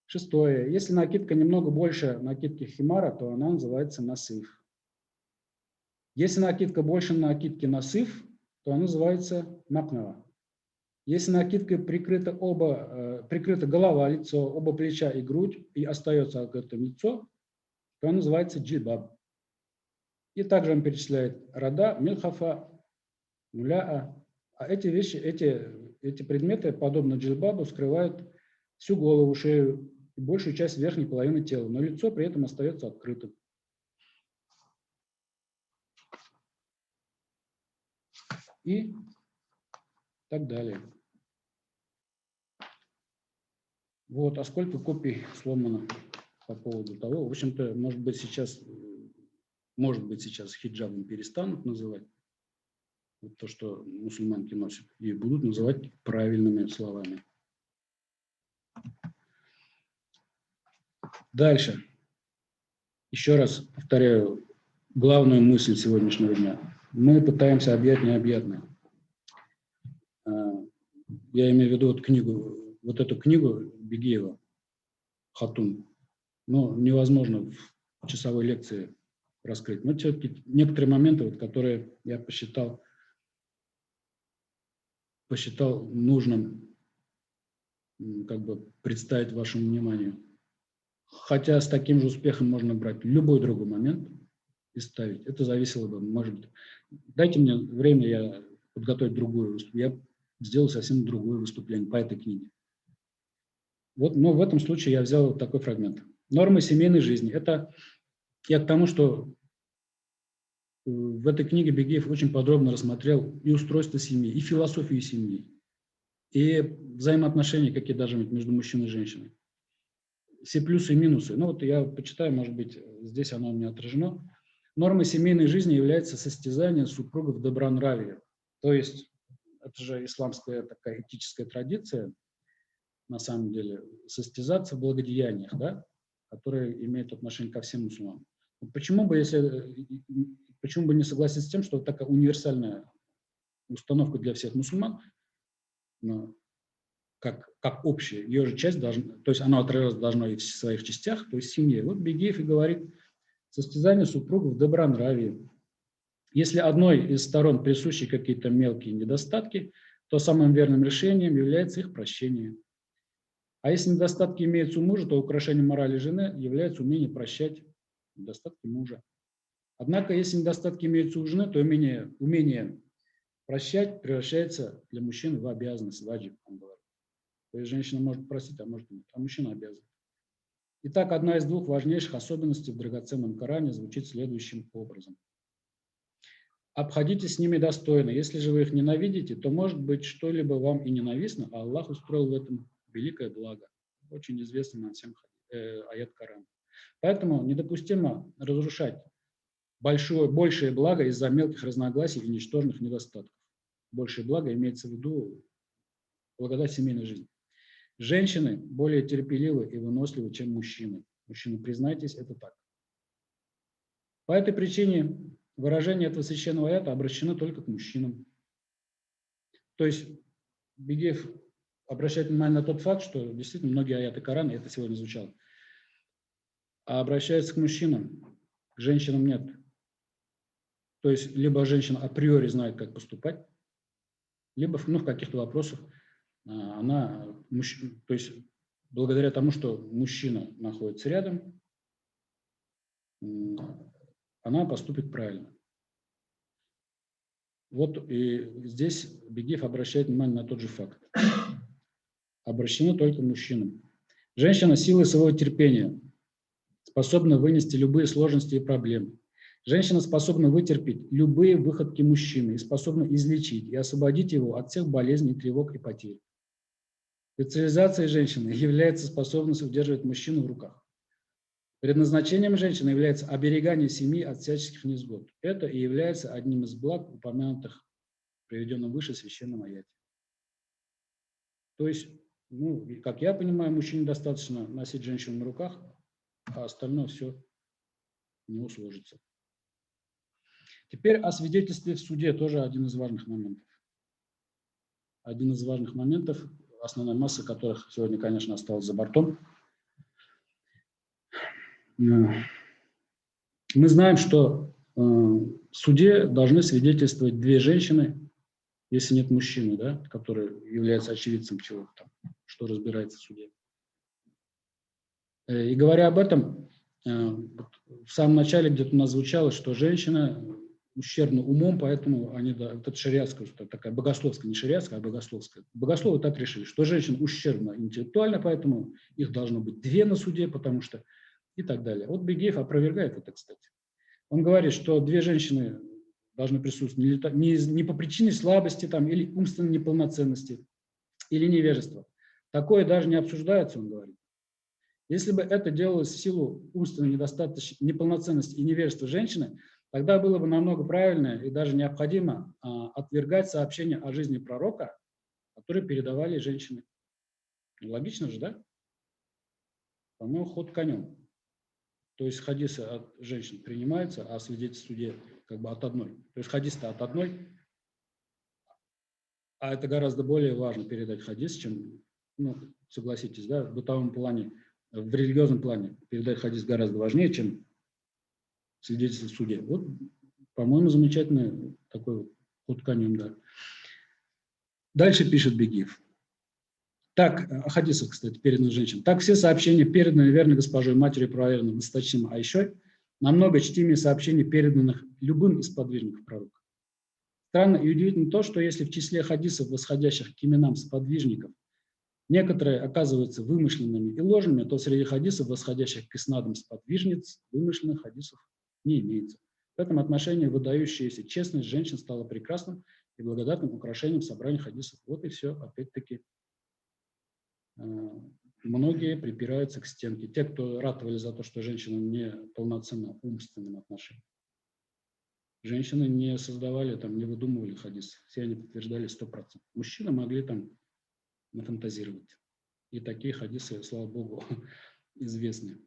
Шестое. Если накидка немного больше накидки химара, то она называется насыф. Если накидка больше накидки насыф, то она называется макнава. Если накидкой прикрыта голова, лицо, оба плеча и грудь, и остается открытым лицо, то она называется джильбаб. И также он перечисляет рада, милхафа, муляа. А эти вещи, эти предметы, подобно джильбабу, скрывают всю голову, шею и большую часть верхней половины тела, но лицо при этом остается открытым. И так далее. Вот, а сколько копий сломано по поводу того? В общем-то, может быть, сейчас хиджабом перестанут называть вот то, что мусульманки носят, и будут называть правильными словами. Дальше. Еще раз повторяю главную мысль сегодняшнего дня. Мы пытаемся объять необъятное. Я имею в виду вот эту книгу Бегиева «Хатун». Но невозможно в часовой лекции раскрыть. Но все-таки некоторые моменты, вот, которые я посчитал нужным как бы представить вашему вниманию. Хотя с таким же успехом можно брать любой другой момент и ставить. Это зависело бы, может быть. Дайте мне время, я подготовить другую. Я сделал совсем другое выступление по этой книге. Вот, но в этом случае я взял вот такой фрагмент. Нормы семейной жизни. Это я к тому, что в этой книге Бегиев очень подробно рассмотрел и устройство семьи, и философию семьи, и взаимоотношения, какие должны быть между мужчиной и женщиной. Все плюсы и минусы. Ну вот я почитаю, может быть, здесь оно у меня отражено. Нормой семейной жизни является состязание супругов в добронравии. То есть это же исламская такая этическая традиция, на самом деле, состязаться в благодеяниях, да, которые имеют отношение ко всем мусульманам. Почему бы не согласиться с тем, что такая универсальная установка для всех мусульман, но как общая, ее же часть должна, то есть она отражаться должна и в своих частях, то есть в семье. Вот Бегиев и говорит: состязание супругов в добронравии. Если одной из сторон присущи какие-то мелкие недостатки, то самым верным решением является их прощение. А если недостатки имеются у мужа, то украшением морали жены является умение прощать недостатки мужа. Однако, если недостатки имеются у жены, то умение прощать превращается для мужчины в обязанность, ваджиб, он говорит. То есть женщина может просить, а может нет, а мужчина обязан. Итак, одна из двух важнейших особенностей в драгоценном Коране звучит следующим образом. Обходитесь с ними достойно. Если же вы их ненавидите, то, может быть, что-либо вам и ненавистно, а Аллах устроил в этом великое благо. Очень известный нам всем аят Корана. Поэтому недопустимо разрушать большее благо из-за мелких разногласий и ничтожных недостатков. Большее благо имеется в виду благодать семейной жизни. Женщины более терпеливы и выносливы, чем мужчины. Мужчины, признайтесь, это так. По этой причине выражения этого священного аята обращены только к мужчинам. То есть Бигеев обращает внимание на тот факт, что действительно многие аяты Корана, это сегодня звучало, а обращается к мужчинам, к женщинам нет. То есть либо женщина априори знает, как поступать, либо в каких-то вопросах она, то есть благодаря тому, что мужчина находится рядом, она поступит правильно. Вот и здесь Бигеев обращает внимание на тот же факт. Обращены только к мужчинам. Женщина силой своего терпения способна вынести любые сложности и проблемы. Женщина способна вытерпеть любые выходки мужчины и способна излечить и освободить его от всех болезней, тревог и потерь. Специализацией женщины является способность удерживать мужчину в руках. Предназначением женщины является оберегание семьи от всяческих невзгод. Это и является одним из благ, упомянутых в приведенном выше священном аяте. То есть, как я понимаю, мужчине достаточно носить женщину на руках, а остальное все не усложится. Теперь о свидетельстве в суде, тоже один из важных моментов. Один из важных моментов, основная масса которых сегодня, конечно, осталась за бортом. Мы знаем, что в суде должны свидетельствовать две женщины, если нет мужчины, да, который является очевидцем чего-то там, что разбирается в суде. И говоря об этом, в самом начале где-то у нас звучало, что женщина ущербна умом, поэтому они, да, вот это шариатская, такая богословская, не шариатская, а богословская. Богословы так решили, что женщина ущербна интеллектуально, поэтому их должно быть две на суде, потому что и так далее. Вот Бигеев опровергает это, кстати. Он говорит, что две женщины должны присутствовать не по причине слабости там, или умственной неполноценности, или невежества. Такое даже не обсуждается, он говорит. Если бы это делалось в силу умственной недостаточности, неполноценности и невежества женщины, тогда было бы намного правильно и даже необходимо отвергать сообщения о жизни пророка, которые передавали женщины. Логично же, да? По-моему, ход конем. То есть хадисы от женщин принимаются, а свидетельство в суде как бы от одной. То есть хадис-то от одной, а это гораздо более важно передать хадис, чем, согласитесь, да, в бытовом плане, в религиозном плане передать хадис гораздо важнее, чем свидетельство в суде. Вот, по-моему, замечательный такой ход конем, да. Дальше пишет Бигеев. Так, о хадисах, кстати, переданных женщинам. Так все сообщения, переданные верной госпожой, матерью правоверным, достаточно, а еще намного чтимее сообщений, переданных любым из подвижников пророка. Странно и удивительно то, что если в числе хадисов, восходящих к именам сподвижников, некоторые оказываются вымышленными и ложными, то среди хадисов, восходящих к иснадам сподвижниц, вымышленных хадисов не имеется. В этом отношении выдающаяся честность женщин стала прекрасным и благодатным украшением собрания хадисов. Вот и все, опять-таки. Многие припираются к стенке. Те, кто ратовали за то, что женщина не полноценна в умственном отношении. Женщины не создавали, не выдумывали хадис. Все они подтверждали 100%. Мужчины могли нафантазировать. И такие хадисы, слава богу, известны.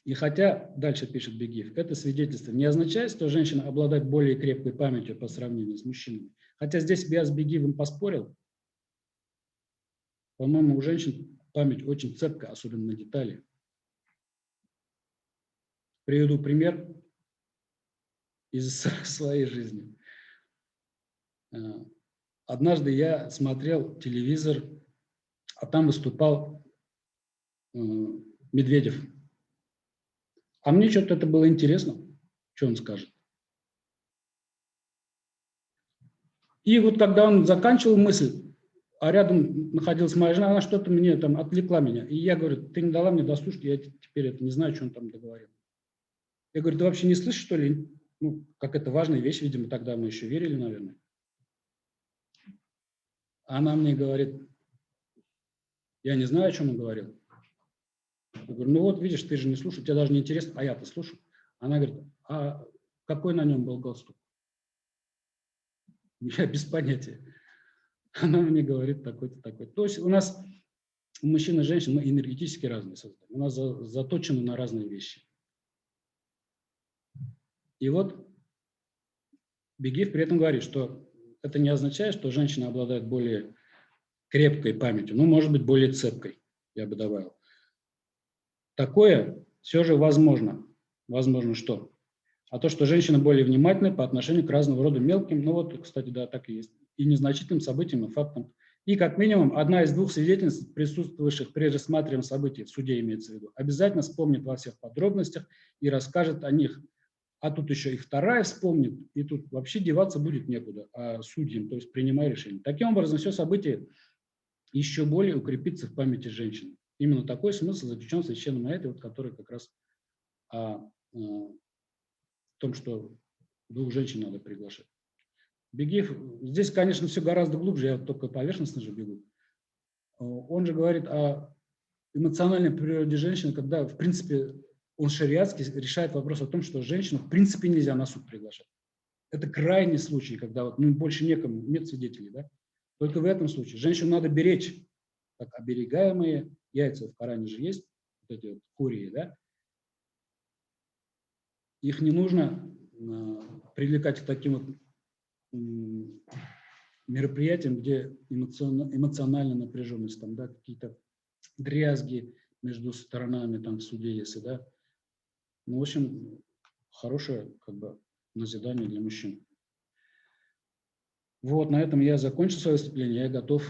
И хотя, дальше пишет Бигеев, это свидетельство не означает, что женщина обладает более крепкой памятью по сравнению с мужчинами. Хотя здесь я с Бигеевым поспорил. По-моему, у женщин память очень цепкая, особенно на детали. Приведу пример из своей жизни. Однажды я смотрел телевизор, а там выступал Медведев. А мне что-то это было интересно, что он скажет. И вот когда он заканчивал мысль, а рядом находилась моя жена, она что-то мне там отвлекла меня. И я говорю, ты не дала мне дослушать, я теперь это не знаю, что он там договорил. Я говорю, ты вообще не слышишь, что ли? Ну, как это важная вещь, видимо, тогда мы еще верили, наверное. Она мне говорит, я не знаю, о чем он говорил. Я говорю, ну вот, видишь, ты же не слушаешь, тебе даже не интересно, а я-то слушаю. Она говорит, а какой на нем был галстук? Я без понятия. Она мне говорит, такой-то, такой-то. То есть у нас мужчин и женщин, мы энергетически разные создания. У нас заточены на разные вещи. И вот Бигиев при этом говорит, что это не означает, что женщина обладает более крепкой памятью, ну, может быть, более цепкой, я бы добавил. Такое все же возможно. Возможно что? А то, что женщина более внимательна по отношению к разного рода мелким, ну вот, кстати, да, так и есть, и незначительным событиям и фактам. И как минимум одна из двух свидетельниц, присутствовавших при рассматриваемом событии, в суде имеется в виду, обязательно вспомнит во всех подробностях и расскажет о них. А тут еще и вторая вспомнит, и тут вообще деваться будет некуда, а судьям, то есть принимая решение. Таким образом, все событие еще более укрепится в памяти женщины. Именно такой смысл заключен в священном аяте, вот, который как раз о том, что двух женщин надо приглашать. Бигиев, здесь, конечно, все гораздо глубже, я только поверхностно же бегу. Он же говорит о эмоциональной природе женщины, когда, в принципе, он шариатский решает вопрос о том, что женщину, в принципе, нельзя на суд приглашать. Это крайний случай, когда вот, ну, больше некому, нет свидетелей. Да? Только в этом случае женщину надо беречь, как оберегаемые яйца в Коране же есть, вот эти вот хурии, да? Их не нужно привлекать к таким вот мероприятиям, где эмоциональная напряженность, там, да, какие-то дрязги между сторонами там, в суде, если, да. Ну, в общем, хорошее как бы назидание для мужчин. Вот, на этом я закончил свое выступление. Я готов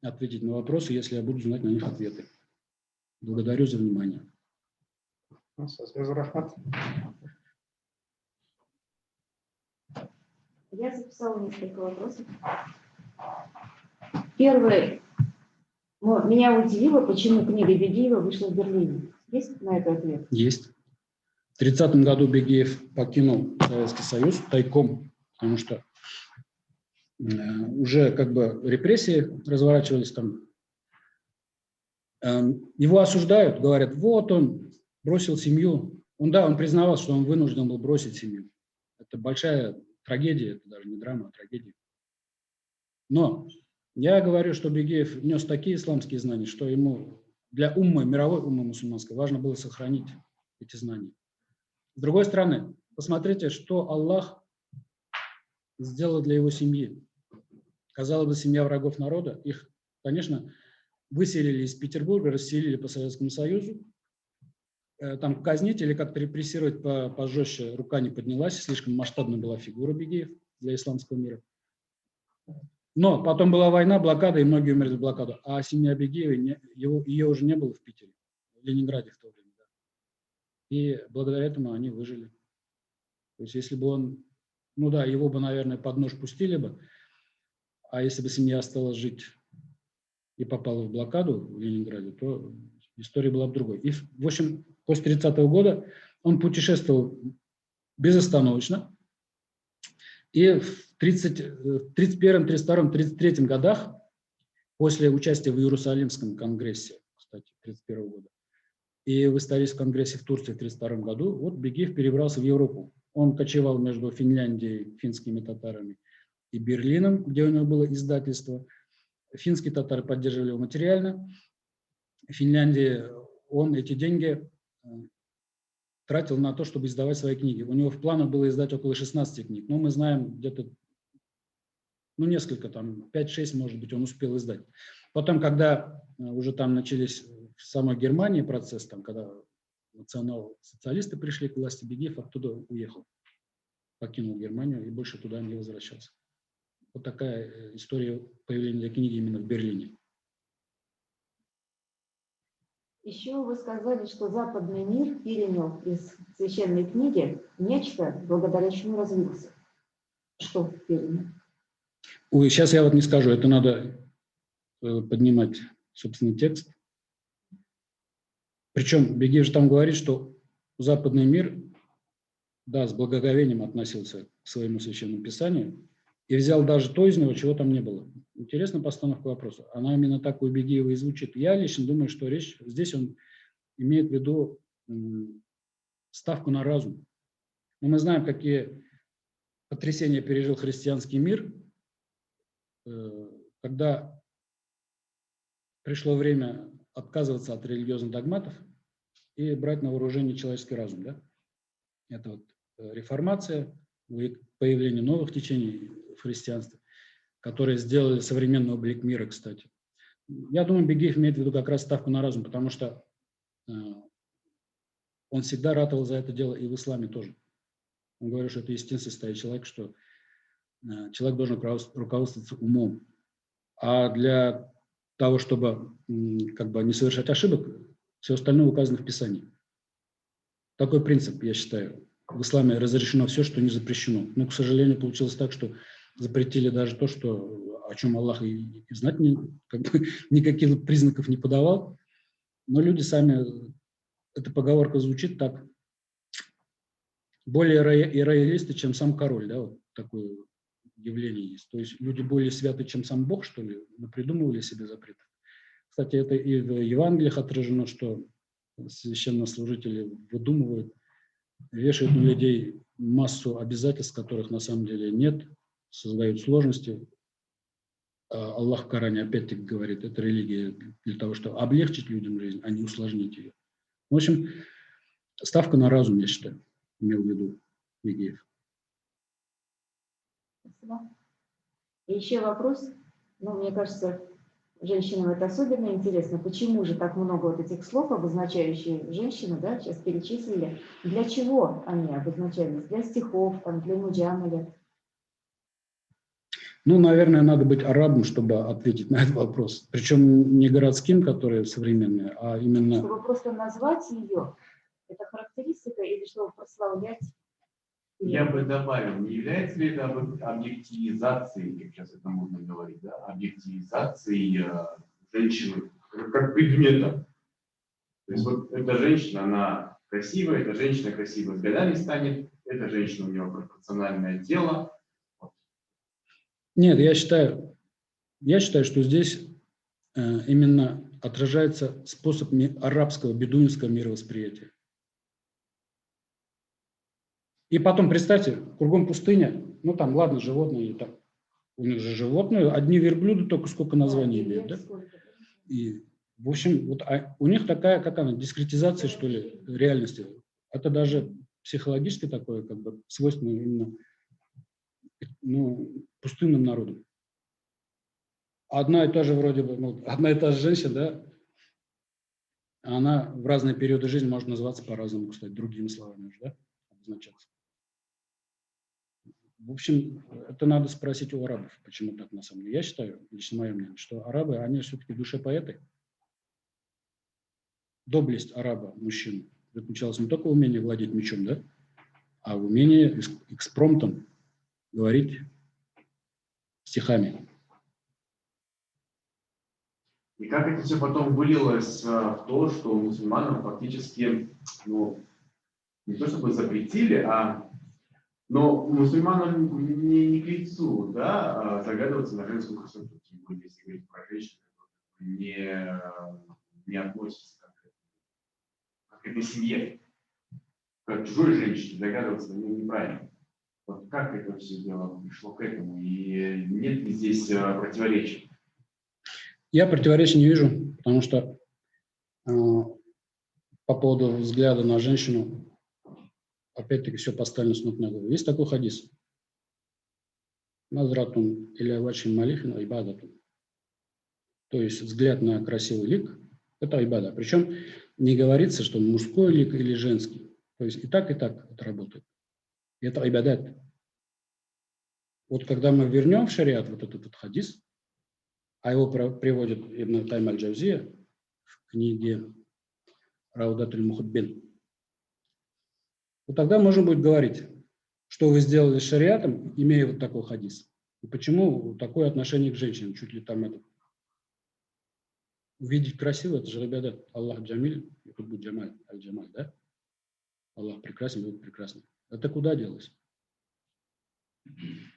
ответить на вопросы, если я буду знать на них ответы. Благодарю за внимание. Я записала несколько вопросов. Первый. Меня удивило, почему книга Бигиева вышла в Берлине. Есть на это ответ? Есть. В 1930 году Бигиев покинул Советский Союз тайком, потому что уже как бы репрессии разворачивались там. Его осуждают, говорят, вот он бросил семью. Он признавал, что он вынужден был бросить семью. Это большая трагедия, это даже не драма, а трагедия. Но я говорю, что Бигиев нес такие исламские знания, что ему для мировой уммы мусульманской важно было сохранить эти знания. С другой стороны, посмотрите, что Аллах сделал для его семьи. Казалось бы, семья врагов народа. Их, конечно, выселили из Петербурга, расселили по Советскому Союзу. Там казнить или как-то репрессировать пожестче рука не поднялась. Слишком масштабная была фигура Бигиев для исламского мира. Но потом была война, блокада, и многие умерли в блокаду. А семья Бигиева, ее уже не было в Питере, в Ленинграде в то время. Да. И благодаря этому они выжили. То есть если бы он, ну да, его бы, наверное, под нож пустили бы, а если бы семья осталась жить и попала в блокаду в Ленинграде, то история была бы другой. И, в общем, после 30-го года он путешествовал безостановочно. И в 31, 32, 33 годах, после участия в Иерусалимском конгрессе, кстати, 31 года, и в историческом конгрессе в Турции в 32 году, вот Бигиев перебрался в Европу. Он кочевал между Финляндией, финскими татарами, и Берлином, где у него было издательство. Финские татары поддерживали его материально. В Финляндии он эти деньги тратил на то, чтобы издавать свои книги. У него в планах было издать около 16 книг. Но мы знаем где-то, ну, несколько, там, 5-6, может быть, он успел издать. Потом, когда уже там начались в самой Германии процесс, там, когда национал-социалисты пришли к власти, Бигиев оттуда уехал, покинул Германию и больше туда не возвращался. Вот такая история появления книги именно в Берлине. Еще вы сказали, что западный мир перенял из священной книги нечто, благодаря чему развился. Что перенял? Ой, сейчас я вот не скажу, это надо поднимать, собственно, текст. Причем Бегей же там говорит, что западный мир, да, с благоговением относился к своему священному писанию и взял даже то из него, чего там не было. Интересная постановка вопроса. Она именно так у Бегиева и звучит. Я лично думаю, что речь здесь он имеет в виду ставку на разум. Но мы знаем, какие потрясения пережил христианский мир, когда пришло время отказываться от религиозных догматов и брать на вооружение человеческий разум. Да? Это вот реформация, появление новых течений в христианстве, которые сделали современный облик мира, кстати. Я думаю, Бегиев имеет в виду как раз ставку на разум, потому что он всегда ратовал за это дело и в исламе тоже. Он говорит, что это естественно состоит человек, что человек должен руководствоваться умом. А для того, чтобы как бы не совершать ошибок, все остальное указано в Писании. Такой принцип, я считаю. В исламе разрешено все, что не запрещено. Но, к сожалению, получилось так, что запретили даже то, что, о чем Аллах и знать никаких признаков не подавал. Но люди сами, эта поговорка звучит так, более роялисты, чем сам король. Да, вот такое явление есть. То есть люди более святы, чем сам Бог, что ли, придумывали себе запреты. Кстати, это и в Евангелиях отражено, что священнослужители выдумывают, вешают на людей массу обязательств, которых на самом деле нет, создают сложности. Аллах в Коране опять-таки говорит, это религия для того, чтобы облегчить людям жизнь, а не усложнить ее. В общем, ставка на разум, я считаю, имел в виду Бегиев. Спасибо. И еще вопрос. Ну, мне кажется, женщинам это особенно интересно. Почему же так много вот этих слов, обозначающих женщину, да, сейчас перечислили. Для чего они обозначались? Для стихов, там, для муджамаля? Ну, наверное, надо быть арабом, чтобы ответить на этот вопрос. Причем не городским, которые современные, а именно... Чтобы просто назвать ее, это характеристика, или чтобы прославлять? Я бы добавил, не является ли это объективизацией, как сейчас это можно говорить, да, объективизацией женщины как предмета. То есть вот эта женщина, она красивая, эта женщина красивая с годами станет, эта женщина, у нее пропорциональное тело. Нет, я считаю, что здесь именно отражается способ арабского, бедуинского мировосприятия. И потом, представьте, кругом пустыня, ну там, ладно, животные, там, у них же животные, одни верблюды только сколько названий имеют, да? И, в общем, вот, у них такая, как она, дискретизация, что ли, реальности. Это даже психологически такое, как бы, свойственно именно, ну, пустынным народам. Одна и та же вроде бы, ну, одна и та же женщина, да, она в разные периоды жизни может называться по-разному, кстати, другими словами уже, да, обозначаться. В общем, это надо спросить у арабов, почему так на самом деле. Я считаю, лично мое мнение, что арабы, они все-таки в душе поэты. Доблесть араба, мужчины, заключалась не только в умении владеть мечом, да, а в умении экспромтом говорить стихами. И как это все потом вылилось в то, что мусульманам фактически, ну, не то чтобы запретили, но мусульманам не к лицу, да, заглядываться на женскую красоту, тем более, если говорить про женщин, которые не относятся к этой семье, к чужой женщине, заглядываться на нее неправильно. Вот как это все дело пришло к этому, и нет ли здесь противоречий? Я противоречий не вижу, потому что по поводу взгляда на женщину, опять-таки, все поставлено с ног на голову. Есть такой хадис. Назратун или вачин малихин айбадатун. То есть взгляд на красивый лик – это айбада. Причем не говорится, что мужской лик или женский. То есть и так это работает. И это айбадат. Вот когда мы вернем в шариат вот этот вот хадис, а его приводит Ибн Кайм аль-Джаузия в книге Раудат аль-Мухадбин. Вот тогда можно будет говорить, что вы сделали с шариатом, имея вот такой хадис. И почему такое отношение к женщинам, чуть ли там это. Увидеть красиво, это же, ребята, Аллах Джамиль, тут будет Джамаль, Аль-Джамаль, да? Аллах прекрасен, будет прекрасен. Это куда делось?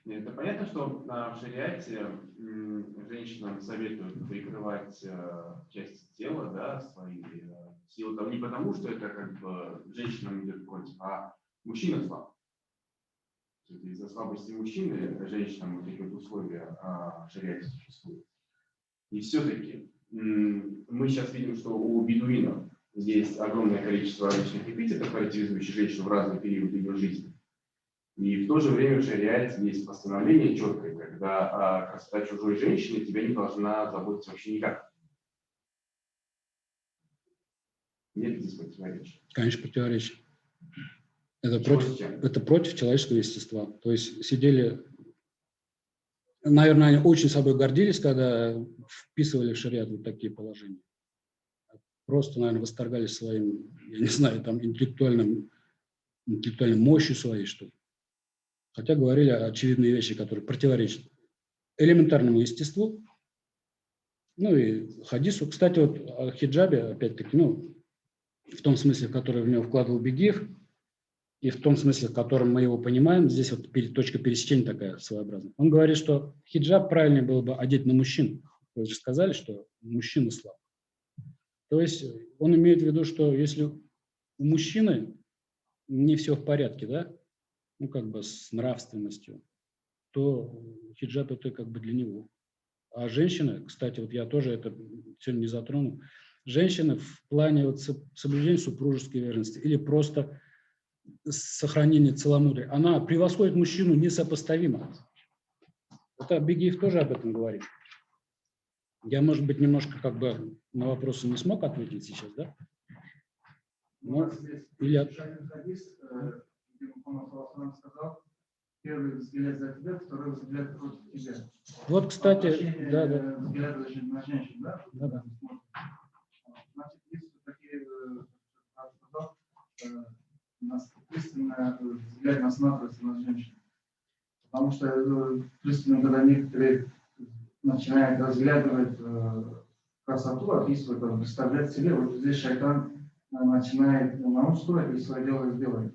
Это понятно, что в шариате женщинам советуют прикрывать части тела, да, свои силы, там, не потому, что это как бы женщинам идет против, а мужчина слаб. Из-за слабости мужчины женщинам вот такие вот условия в шариате существуют. И все-таки мы сейчас видим, что у бедуинов есть огромное количество различных эпитетов, характеризующих женщину в разные периоды ее жизни. И в то же время в шариате есть постановление четкое, когда красота чужой женщины тебя не должна заботиться вообще никак. Нет здесь противоречия? Конечно, противоречие. Это против человеческого естества. То есть сидели, наверное, они очень собой гордились, когда вписывали в шариат вот такие положения. Просто, наверное, восторгались своим, я не знаю, там интеллектуальной мощью своей, что ли. Хотя говорили очевидные вещи, которые противоречат элементарному естеству, ну и хадису. Кстати, вот о хиджабе, опять-таки, ну, в том смысле, в который в него вкладывал Бегиев, и в том смысле, в котором мы его понимаем, здесь вот точка пересечения такая своеобразная. Он говорит, что хиджаб правильнее было бы одеть на мужчин. Вы же сказали, что мужчина слаб. То есть он имеет в виду, что если у мужчины не все в порядке, да, ну как бы с нравственностью, то хиджаб это как бы для него. А женщина, кстати, вот я тоже это сегодня не затрону, женщина в плане вот соблюдения супружеской верности или просто сохранения целомудрия, она превосходит мужчину несопоставимо. Это Бегиев тоже об этом говорит. Я, может быть, немножко как бы на вопросы не смог ответить сейчас, да? Но, или... Хадис, где Мухаммад сказал: первый взгляд за тебя, второй взгляд против тебя. Вот, кстати, да. Взгляд на женщин, да? Да. Значит, есть такие, пристально взгляд насматривается на женщин. Потому что пристально, когда некоторые начинают разглядывать красоту, описывать, представлять себе, вот здесь шайтан начинает на ум строить и свое дело сделать.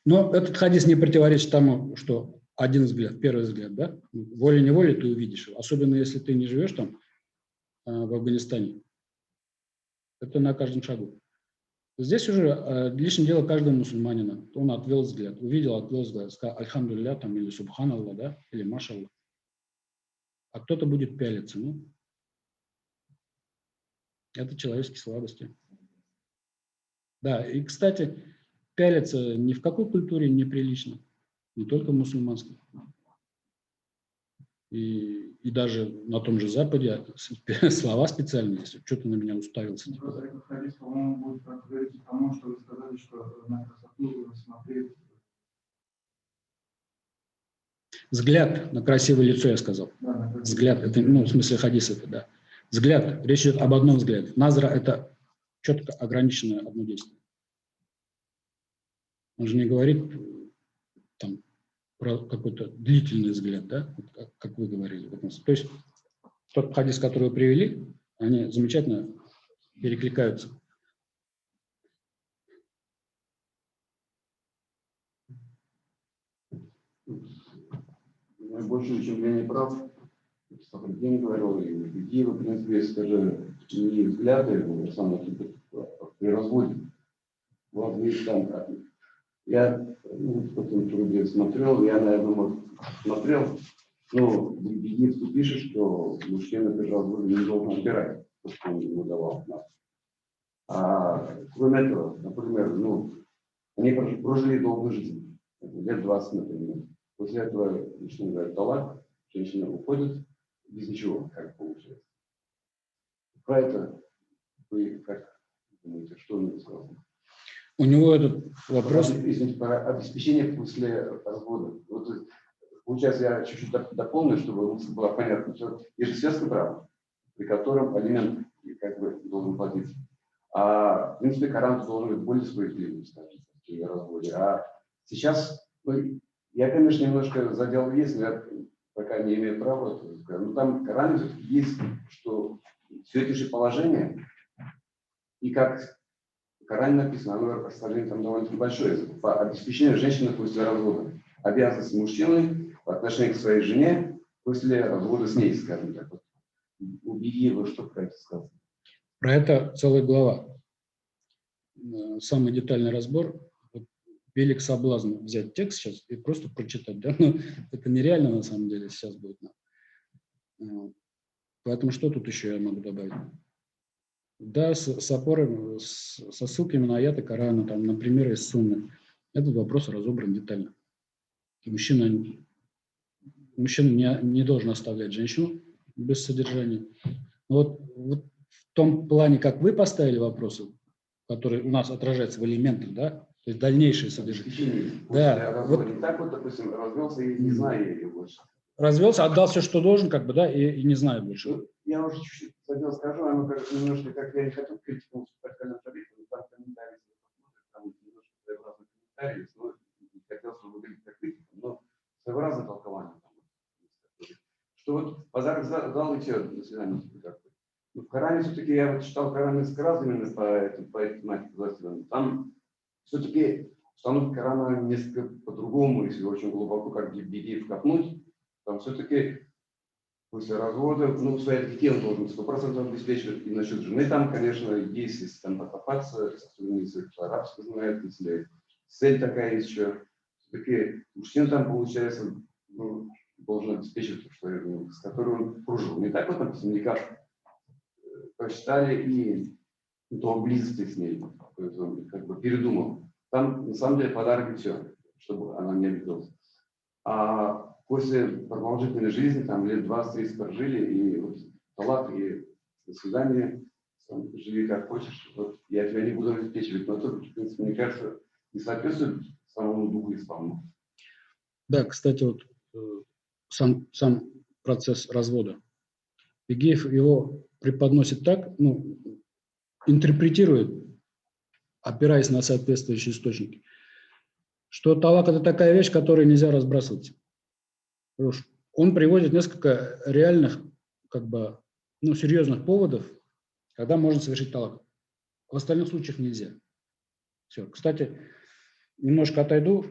Но этот хадис не противоречит тому, что один взгляд, первый взгляд, да? Волей-неволей ты увидишь его. Особенно, если ты не живешь там, в Афганистане. Это на каждом шагу. Здесь уже лишнее дело каждого мусульманина. Он отвел взгляд, увидел, отвел взгляд, сказал альхамдулилля там, или субханаллах, да, или машаллах. А кто-то будет пялиться. Ну, это человеческие слабости. Да, и, кстати, пялиться ни в какой культуре неприлично, не только в мусульманской. И даже на том же Западе слова специальные, если что-то на меня уставился. Просто этот хадис, по-моему, будет противоречить тому, что вы сказали, что на красоту смотреть. Взгляд на красивое лицо, я сказал. Да, Взгляд, это, ну, в смысле хадис это, да. Взгляд, речь идет об одном взгляде. Назра – это четко ограниченное одно действие. Он же не говорит там про какой-то длительный взгляд, да, как вы говорили. То есть тот хадис, который вы привели, они замечательно перекликаются. Больше, чем я не прав, Сахрудин говорил, и Бегиева, в принципе, это же не взгляды, при разводе. Вот есть там, я в этом труде смотрел, я, наверное, может, смотрел, но Бегиев пишет, что мужчина при разводе не должен отбирать, то, что он ему давал. А кроме этого, например, они прожили долгую жизнь, лет 20, например. После этого мужчина говорит талак, женщина уходит без ничего, как получается. Про это вы как думаете, что он сказал? У него этот вопрос... Извините, про обеспечение после развода. Вот, получается, я чуть-чуть дополню, чтобы мысль была понятна. Есть же светское право, при котором алимент как бы должен платиться. А, в принципе, Коран должен быть более справедливым, скажем, в разводе. А сейчас, ну, я, конечно, немножко задел вес, но я пока не имею права это сказать. Но там в Коране есть, что все эти же положения, и как в Коране написано, оно расставление там довольно большое, по обеспечению женщины после развода. Обязанность мужчины по отношению к своей жене после развода с ней, скажем так. Вот. Убеди его, что про это сказано. Про это целая глава. Самый детальный разбор. Вот, велик соблазн взять текст сейчас и просто прочитать. Да? Но это нереально на самом деле сейчас будет. Поэтому что тут еще я могу добавить? Да, с опорой, со ссылками на аяты Корана, там, на примеры из Сунны. Этот вопрос разобран детально. Мужчина не должен оставлять женщину без содержания. Вот в том плане, как вы поставили вопросы, которые у нас отражаются в элементах, да, то есть дальнейшее содержание. Да, вот не так вот, допустим, развелся и не знаю ее больше. Развелся, отдал все, что должен, как бы, да, и не знаю больше. Ну, я уже чуть-чуть задел скажу, оно кажется немножко, как я не хотел критику в тарифе, но там комментарии, там немножко своеобразные комментарии, но не хотел, чтобы выглядеть как критика, но своеобразное толкование. Что вот подарок дал и все, до свидания. В Коране все-таки, я вот читал Коран несколько раз именно по этой тематике, там все-таки установка Корана несколько по-другому, если очень глубоко, как Бедиев копнуть, там все-таки после развода, ну, своих детей он должен 100% обеспечивать, и насчет жены там, конечно, есть, если там покопаться, если кто арабский знает, если цель такая есть еще, все-таки мужчина там, получается, ну, должен обеспечивать свою жену, с которой он прожил. Не так вот, допустим, никак прочитали и до близости с ней, то есть он как бы передумал. Там, на самом деле, подарок и все, чтобы она не обиделась. А после продолжительной жизни, там лет 20-30 прожили, и вот талак, и до свидания, сам живи как хочешь, вот, я тебя не буду обеспечивать, но это, в принципе, мне кажется, не соответствует самому духу ислама. Да, кстати, вот сам процесс развода. Бегеев его преподносит так, ну, интерпретирует, опираясь на соответствующие источники, что талак – это такая вещь, которой нельзя разбрасывать. Он приводит несколько реальных, как бы, ну, серьезных поводов, когда можно совершить талак. В остальных случаях нельзя. Все. Кстати, немножко отойду.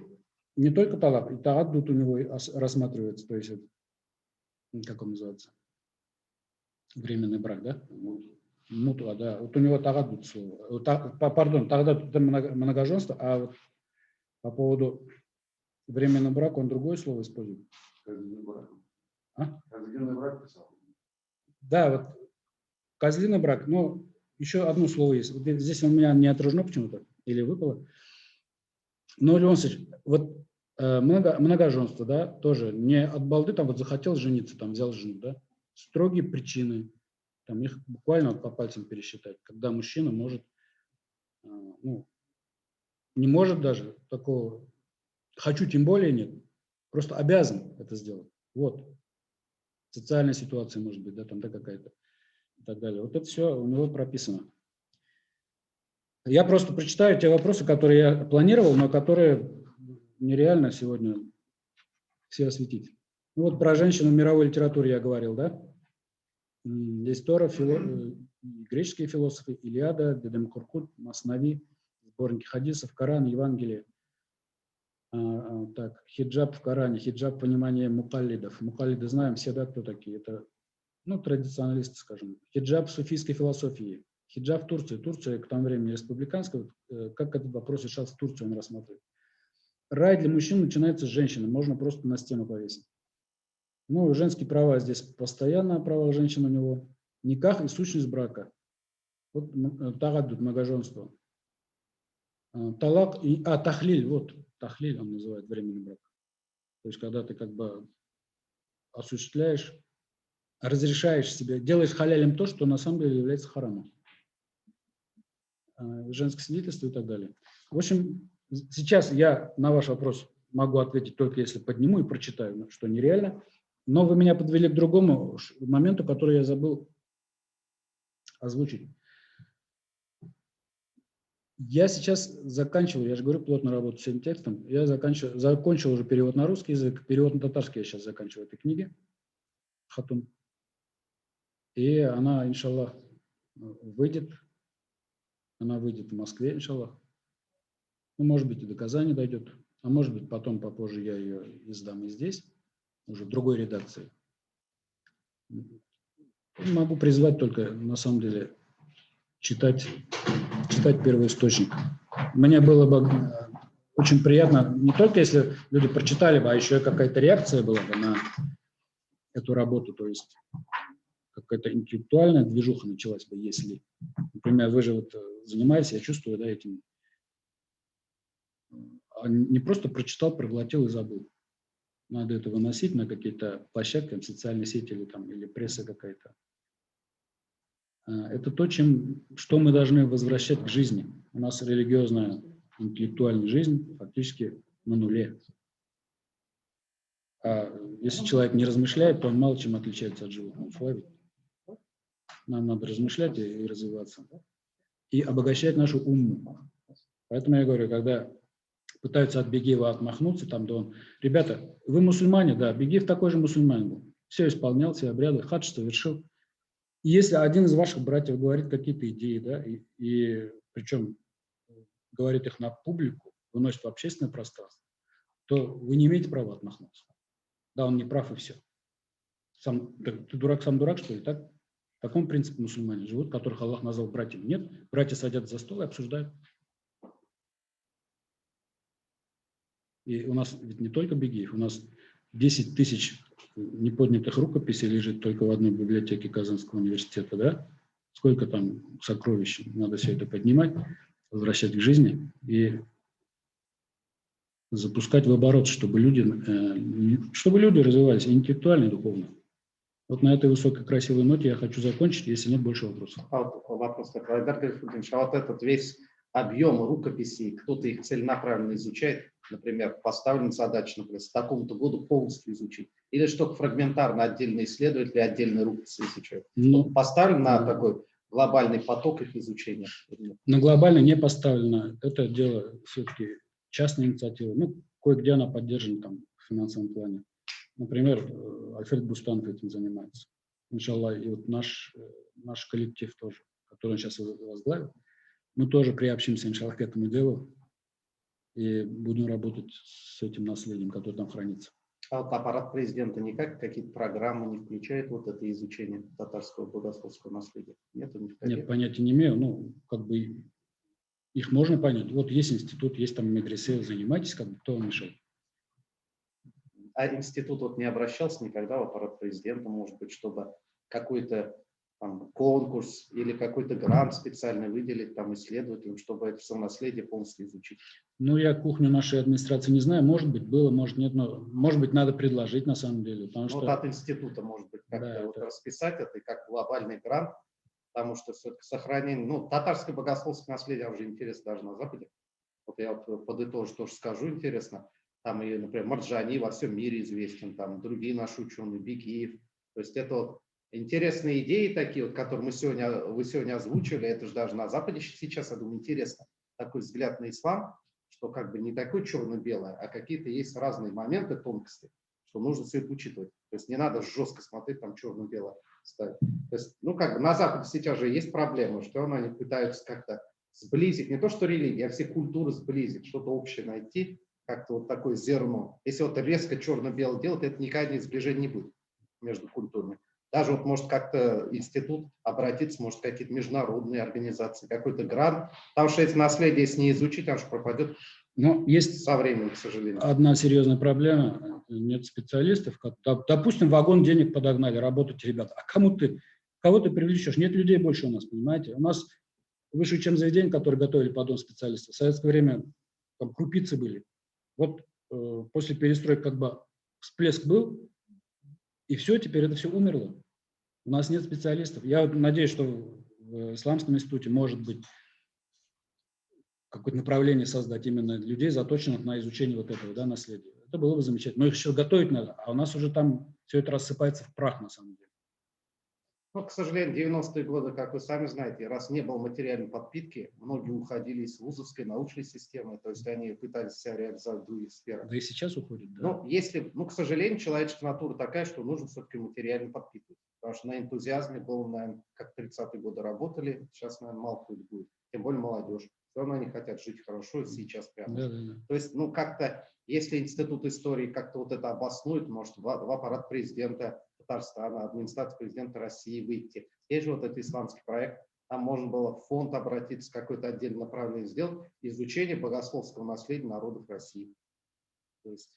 Не только талак, и тааддут у него рассматривается, то есть, как он называется? Временный брак, да? Мутва, да. Вот у него тааддут слово. Пардон, тааддут это многоженство, а вот по поводу временного брака он другое слово использует. Козлиный брак писал. Да, вот козлиный брак, но еще одно слово есть. Вот здесь у меня не отражено почему-то, или выпало. Но, Леон Ильич, вот многоженство, да, тоже не от балды, там вот захотел жениться, там взял жену, да, строгие причины, там их буквально вот по пальцам пересчитать, когда мужчина может, ну, не может даже такого, хочу, тем более нет, просто обязан это сделать. Вот. Социальная ситуация может быть, да, там, да, какая-то и так далее. Вот это все у него прописано. Я просто прочитаю те вопросы, которые я планировал, но которые нереально сегодня все осветить. Ну вот про женщину в мировой литературе я говорил, да? Есть Тора, греческие философы, Илиада, Дедем-Куркут, Маснави, сборники хадисов, Коран, Евангелие. Так, хиджаб в Коране, хиджаб понимание мукаллидов. Мукаллиды знаем все, да, кто такие? Это, ну, традиционалисты, скажем. Хиджаб в суфийской философии. Хиджаб в Турции. Турция к тому времени республиканская. Как этот вопрос решался в Турции, он рассматривает. Рай для мужчин начинается с женщины. Можно просто на стену повесить. Ну, женские права здесь постоянно, права женщин у него. Никах и сущность брака. Вот тагаддут, многоженство. Талак и... тахлиль, вот. Тахлиль он называет временный брак. То есть, когда ты как бы осуществляешь, разрешаешь себе, делаешь халялем то, что на самом деле является харамом. Женское свидетельство и так далее. В общем, сейчас я на ваш вопрос могу ответить только если подниму и прочитаю, что нереально. Но вы меня подвели к другому моменту, который я забыл озвучить. Я сейчас заканчиваю, я же говорю, плотно работаю с этим текстом. Я закончил уже перевод на русский язык, перевод на татарский я сейчас заканчиваю этой книги. Хатун. И она, иншаллах, выйдет. Она выйдет в Москве, иншаллах. Ну, может быть, и до Казани дойдет. А может быть, потом, попозже я ее издам и здесь, уже в другой редакции. Могу призвать только, на самом деле, читать первоисточник. Мне было бы очень приятно, не только если люди прочитали бы, а еще и какая-то реакция была бы на эту работу, то есть какая-то интеллектуальная движуха началась бы, если, например, вы же вот занимаетесь, я чувствую, да, этим, а не просто прочитал, проглотил и забыл. Надо это выносить на какие-то площадки, там, социальные сети или пресса какая-то. Это то, что мы должны возвращать к жизни. У нас религиозная, интеллектуальная жизнь фактически на нуле. А если человек не размышляет, то он мало чем отличается от животного. Нам надо размышлять и развиваться. И обогащать нашу уму. Поэтому я говорю, когда пытаются от Бегиева отмахнуться, там, да он, ребята, вы мусульмане, да, Бегиев такой же мусульманин был. Все исполнял, все обряды, хадж совершил. И если один из ваших братьев говорит какие-то идеи, да, и причем говорит их на публику, выносит в общественное пространство, то вы не имеете права отмахнуться. Да, он не прав и все. Ты дурак, сам дурак, что ли, так? В таком принципе мусульмане живут, которых Аллах назвал братьями. Нет, братья садятся за стол и обсуждают. И у нас ведь не только Бегиев, у нас 10 тысяч неподнятых рукописей лежит только в одной библиотеке Казанского университета, да? Сколько там сокровищ, надо все это поднимать, возвращать к жизни и запускать в оборот, чтобы люди развивались интеллектуально и духовно. Вот на этой высокой красивой ноте я хочу закончить, если нет больше вопросов. Вопрос такой, Айдар Гарифудинович, а вот этот весь объем рукописей, кто-то их целенаправленно изучает, например, поставлена задача, например, с такому-то году полностью изучить, или же только фрагментарно отдельные исследователи отдельные рукописи изучают? Поставлен на такой глобальный поток их изучения? На глобально не поставлено. Это дело все-таки частной инициативы. Ну, кое-где она поддержана там в финансовом плане. Например, Альфред Бустанов этим занимается. Иншаллах, и вот наш коллектив тоже, который он сейчас возглавит, мы тоже приобщимся, иншаллах, к этому делу и будем работать с этим наследием, которое там хранится. А вот аппарат президента никак какие-то программы не включает вот это изучение татарского богословского наследия? Нет, нет, понятия не имею. Ну, как бы их можно понять. Вот есть институт, есть там медресе, занимайтесь, как бы кто вам мешает. А институт вот не обращался никогда в аппарат президента, может быть, чтобы какой-то там конкурс или какой-то грант специально выделить там исследователям, чтобы это все наследие полностью изучить? Ну, я кухню нашей администрации не знаю, может быть, было, может нет, но может быть, надо предложить на самом деле. Потому что... Вот от института, может быть, как-то вот расписать это как глобальный грант, потому что все-таки сохранение, ну, татарское богословское наследие уже интересно даже на Западе. Вот я вот подытожу, тоже скажу, интересно. Там и, например, Марджани во всем мире известен, там другие наши ученые, Бекиев. То есть это вот интересные идеи такие, вот, которые вы сегодня озвучили, это же даже на Западе сейчас, я думаю, интересно. Такой взгляд на ислам, что как бы не такой черно-белое, а какие-то есть разные моменты, тонкости, что нужно все это учитывать. То есть не надо жестко смотреть, там черно-белое ставить. То есть, ну как бы на Западе сейчас же есть проблема, что они пытаются как-то сблизить, не то что религия, а все культуры сблизить, что-то общее найти, как-то вот такое зерно. Если вот резко черно-белое делать, это никогда не сближение не будет между культурами. Даже вот может как-то институт обратиться, может какие-то международные организации, какой-то грант. Потому что это наследие, если не изучить, оно же пропадет. Но есть со временем, к сожалению. Одна серьезная проблема. Нет специалистов. Допустим, вагон денег подогнали, работать, ребята. А кого ты привлечешь? Нет людей больше у нас, понимаете? У нас высшее учебное заведение, которое готовили подобных специалистов. В советское время там крупицы были. Вот после перестройки как бы всплеск был, и все, теперь это все умерло. У нас нет специалистов. Я надеюсь, что в Исламском институте может быть какое-то направление создать именно людей, заточенных на изучение вот этого, да, наследия. Это было бы замечательно. Но их еще готовить надо, а у нас уже там все это рассыпается в прах на самом деле. Ну, к сожалению, 90-е годы, как вы сами знаете, раз не было материальной подпитки, многие уходили из вузовской научной системы, то есть они пытались себя реализовать в других сферах. Да и сейчас уходит, да. Ну, если, ну, к сожалению, человеческая натура такая, что нужно все-таки материально подпитывать. Потому что на энтузиазме было, наверное, как 30-е годы работали, сейчас, наверное, мало кто будет. Тем более молодежь. Все равно они хотят жить хорошо сейчас прямо. Да, да, да. То есть, ну, как-то, если Институт истории как-то вот это обоснует, может, в аппарат президента Татарстана, администрации президента России выйти. Есть же вот этот исламский проект, там можно было в фонд обратиться, какое-то отдельное направление сделать, изучение богословского наследия народов России. То есть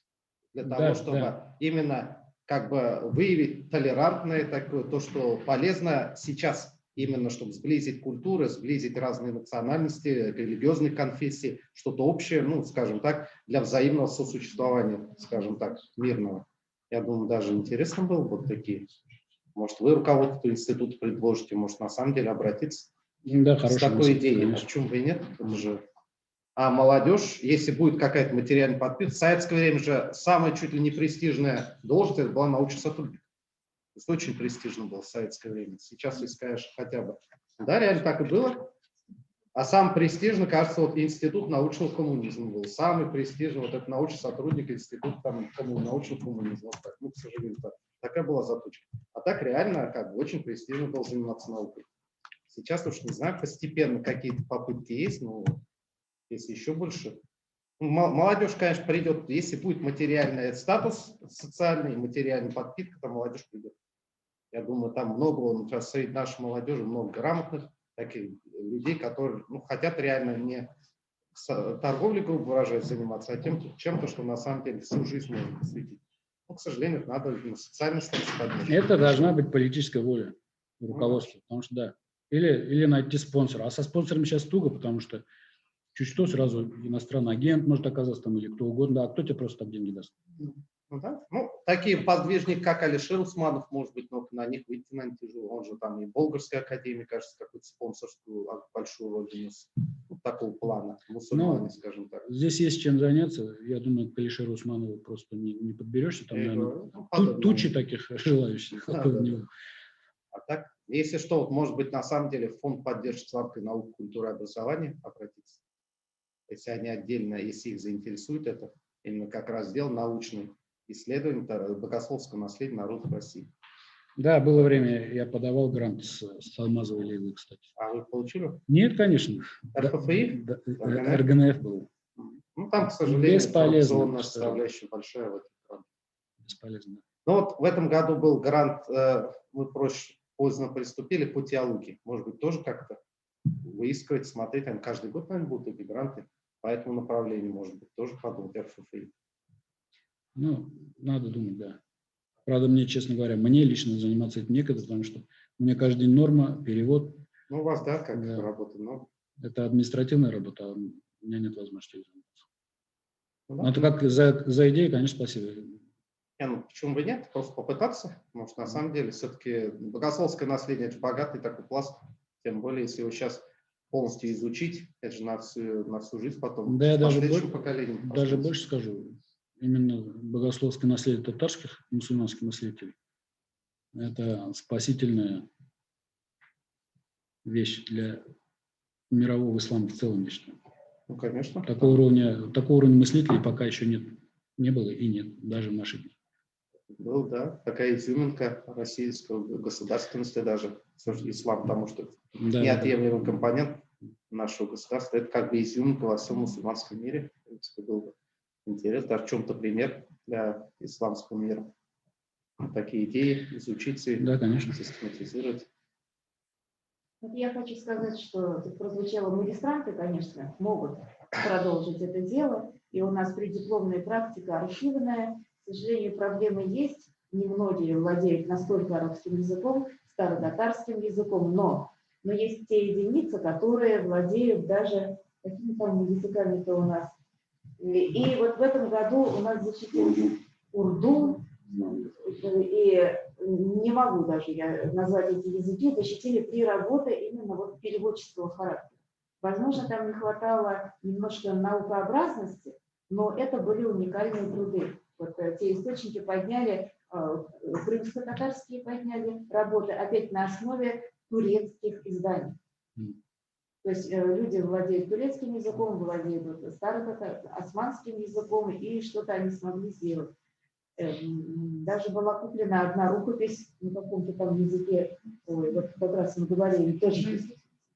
для того, Да, чтобы да. именно как бы выявить толерантное такое, то, что полезно сейчас именно, чтобы сблизить культуры, сблизить разные национальности, религиозные конфессии, что-то общее, ну, скажем так, для взаимного сосуществования, скажем так, мирного. Я думаю, даже интересно было бы вот такие. Может, вы руководство института предложите, может, на самом деле обратиться Да, с хорошая такой мысль, идеей. А конечно. почему бы и нет? Это же... А молодежь, если будет какая-то материальная подпитка, в советское время же самая чуть ли не престижная должность это была научный сотрудник. То есть очень престижно было в советское время. Сейчас, если скажешь хотя бы. Да, реально так и было. А самый престижный, кажется, вот институт научного коммунизма был. Самый престижный, вот этот научный сотрудник института научного коммунизма. Вот так. Ну, к сожалению, так. Такая была заточка. А так реально, как бы, очень престижно был заниматься наукой. Сейчас уж не знаю, постепенно какие-то попытки есть, но если еще больше. Молодежь, конечно, придет, если будет материальный статус социальный, материальная подпитка, то молодежь придет. Я думаю, там много, среди нашей молодежи много грамотных таких людей, которые хотят реально не торговлей, грубо выражаясь, заниматься, а чем-то, что на самом деле всю жизнь можно посвятить. Но, к сожалению, надо социальный статус поднять. Это должна быть политическая воля руководства, потому что да. Или найти спонсора. А со спонсорами сейчас туго, потому что чуть что сразу иностранный агент может оказаться там или кто угодно, а кто тебе просто так деньги даст. Ну, да. Такие подвижники, как Алишер Усманов, может быть, но на них выйти, наверное, тяжело. Он же там и Болгарская академия, кажется, какую-то спонсорскую большую роль внес. Такого плана, мусульмане, скажем так. Здесь есть чем заняться. Я думаю, к Алишеру Усманову просто не подберешься. Там, наверное, тучи таких желающих. Да. А так, если что, вот, может быть, на самом деле фонд поддержки исламской науки, культуры и образования обратиться. Если они отдельно, если их заинтересует это, именно как раздел научный исследование богословского наследия народов России. Да, было время, я подавал грант с Алмазовой Лейлой, кстати. А вы получили? Нет, конечно. РФФИ? РГНФ был. Ну, там, к сожалению, бесполезно. составляющая большая в этом гранте. Бесполезно. Ну вот в этом году был грант, мы поздно приступили по теологии. Может быть, тоже как-то выискивать, смотреть, там каждый год, наверное, будут эти гранты. По этому направлению, может быть, тоже подумать РФФИ. Ну, надо думать, да. Правда, мне, честно говоря, мне лично заниматься этим некогда, потому что у меня каждый день норма, перевод. Ну, у вас, да, как Да. работа, но... Это административная работа, а у меня нет возможности этим заниматься. Ну, да. Но это как за идею, конечно, спасибо. Почему бы нет? Просто попытаться. Потому что на самом деле все-таки богословское наследие – это богатый такой пласт. Тем более, если его сейчас полностью изучить, это же на всю жизнь потом. Да, я даже больше скажу. Именно богословское наследие татарских мусульманских мыслителей – это спасительная вещь для мирового ислама в целом, я считаю. Ну, конечно. Такого уровня мыслителей пока еще не было и нет, даже в наши дни. Был, да, такая изюминка российского государственности даже, ислам, потому что неотъемлемый компонент нашего государства, это как бы изюминка во всем мусульманском мире. В принципе, был бы интересно, даже в чем-то пример для исламского мира. Такие идеи изучить и систематизировать. Вот я хочу сказать, что тут прозвучало, магистранты, конечно, могут продолжить это дело, и у нас преддипломная практика архивная. К сожалению, проблемы есть, немногие владеют настолько арабским языком, старотатарским языком, но есть те единицы, которые владеют даже какими там языками-то у нас. И вот в этом году у нас защитился урду, и не могу даже я назвать эти языки, защитили 3 работы именно вот переводческого характера. Возможно, там не хватало немножко наукообразности, но это были уникальные труды. Вот те источники подняли, крымско-татарские подняли работы, опять на основе турецких изданий. То есть люди владеют турецким языком, владеют османским языком, и что-то они смогли сделать. Даже была куплена одна рукопись на каком-то там языке, вот как раз мы говорили, тоже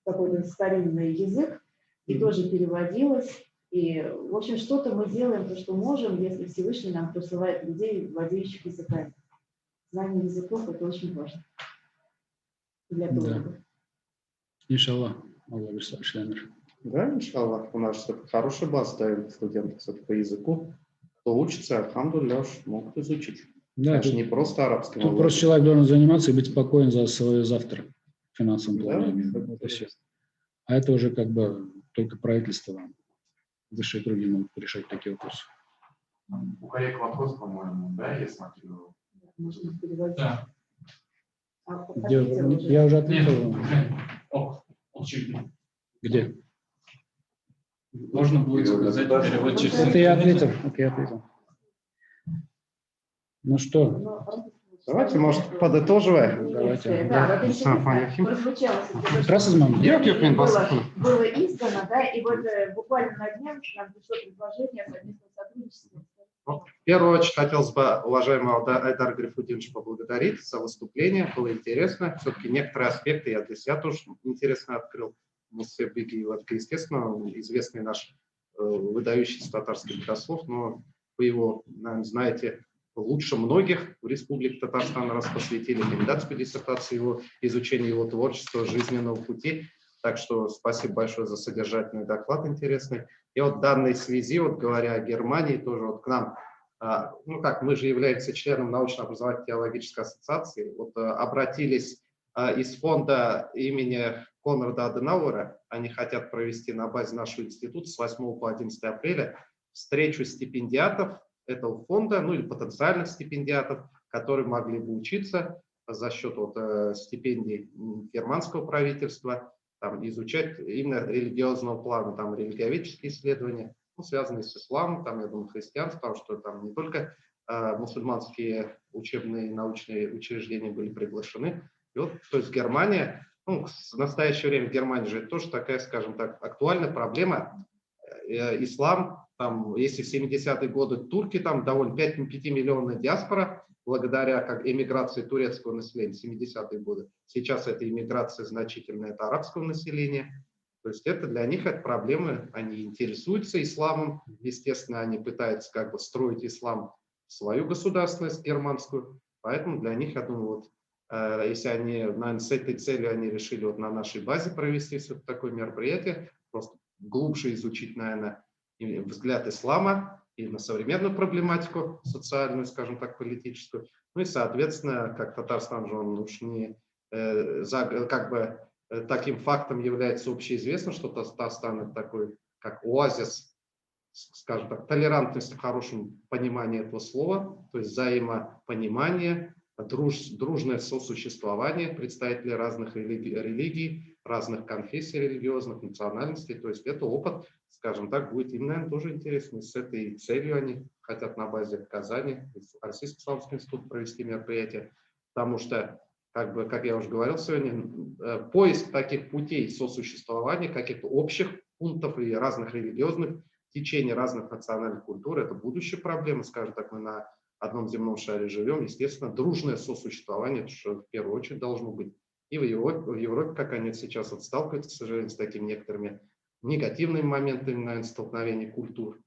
какой-то старинный язык, и тоже переводилась. И, в общем, что-то мы делаем, то, что можем, если Всевышний нам присылает людей, владеющих языками. Знание языков – это очень важно для того. Иншаллах. Аллах Ишламир. Да, иншаллах, у нас хорошая база дает студентов по языку. Кто учится, альхамдулилля, могут изучить. Да, Конечно, не просто арабским. тут просто человек должен заниматься и быть спокоен за свое завтра в финансовом плане. Да, Это все. А это уже как бы только правительство, высшие круги могут решать такие вопросы. У коллег вопрос, по-моему, да, я смотрю. Можно переводить. Да. Я уже ответил. Где? Можно будет сказать перевод через Это я интернет. ответил. Ну что? Давайте, может, подытоживая. Давайте. Да, вот интересно, прозвучало, Раз из мамы. было издано, да, и вот буквально на днях нам пришло предложение о совместном сотрудничестве. В первую очередь хотелось бы уважаемого Айдара Гарифудиновича поблагодарить за выступление. Было интересно. Все-таки некоторые аспекты я для себя тоже интересно открыл. Мусе Бегиев, естественно, известный наш выдающийся татарский богослов, но вы его, наверное, знаете лучше многих. В Республике Татарстан раз посвятили кандидатскую диссертацию его изучению его творчества, жизненного пути. Так что спасибо большое за содержательный доклад интересный. И вот в данной связи, вот говоря о Германии, тоже вот к нам, ну как, мы же являемся членом научно-образовательной теологической ассоциации, вот обратились из фонда имени Конрада Аденауэра, они хотят провести на базе нашего института с 8 по 11 апреля встречу стипендиатов этого фонда, ну или потенциальных стипендиатов, которые могли бы учиться за счет вот, стипендий германского правительства, там, изучать именно религиозного плана, там, религиоведческие исследования, ну, связанные с исламом, там, я думаю, христианством, потому что там не только мусульманские учебные и научные учреждения были приглашены. И вот, то есть Германия, ну, в настоящее время Германия же тоже такая, скажем так, актуальная проблема. Ислам, там, если в 70-е годы турки, там довольно 5-миллионная диаспора, благодаря как эмиграции турецкого населения, 70-е годы. Сейчас это эмиграция значительная, это арабского населения. То есть это для них это проблемы, они интересуются исламом, естественно, они пытаются как бы строить ислам в свою государственность германскую, поэтому для них, я думаю, вот, если они, наверное, с этой целью они решили вот на нашей базе провести все такое мероприятие, просто глубже изучить, наверное, взгляд ислама и на современную проблематику социальную, скажем так, политическую. Ну и, соответственно, как Татарстан же он уж не как бы таким фактом является общеизвестно, что Татарстан это такой как оазис, скажем так, толерантность в хорошем понимании этого слова, то есть взаимопонимание, дружное сосуществование представителей разных религий, разных конфессий религиозных, национальностей. То есть это опыт, скажем так, будет им, наверное, тоже интересный. С этой целью они хотят на базе Казани, Российский исламский институт провести мероприятие, потому что, как бы, как я уже говорил сегодня, поиск таких путей сосуществования, каких-то общих пунктов и разных религиозных течений, разных национальных культур, это будущая проблема, скажем так, мы на одном земном шаре живем, естественно, дружное сосуществование, это что в первую очередь должно быть. И в Европе, как они сейчас вот сталкиваются, к сожалению, с такими некоторыми негативными моментами, наверное, столкновения культур.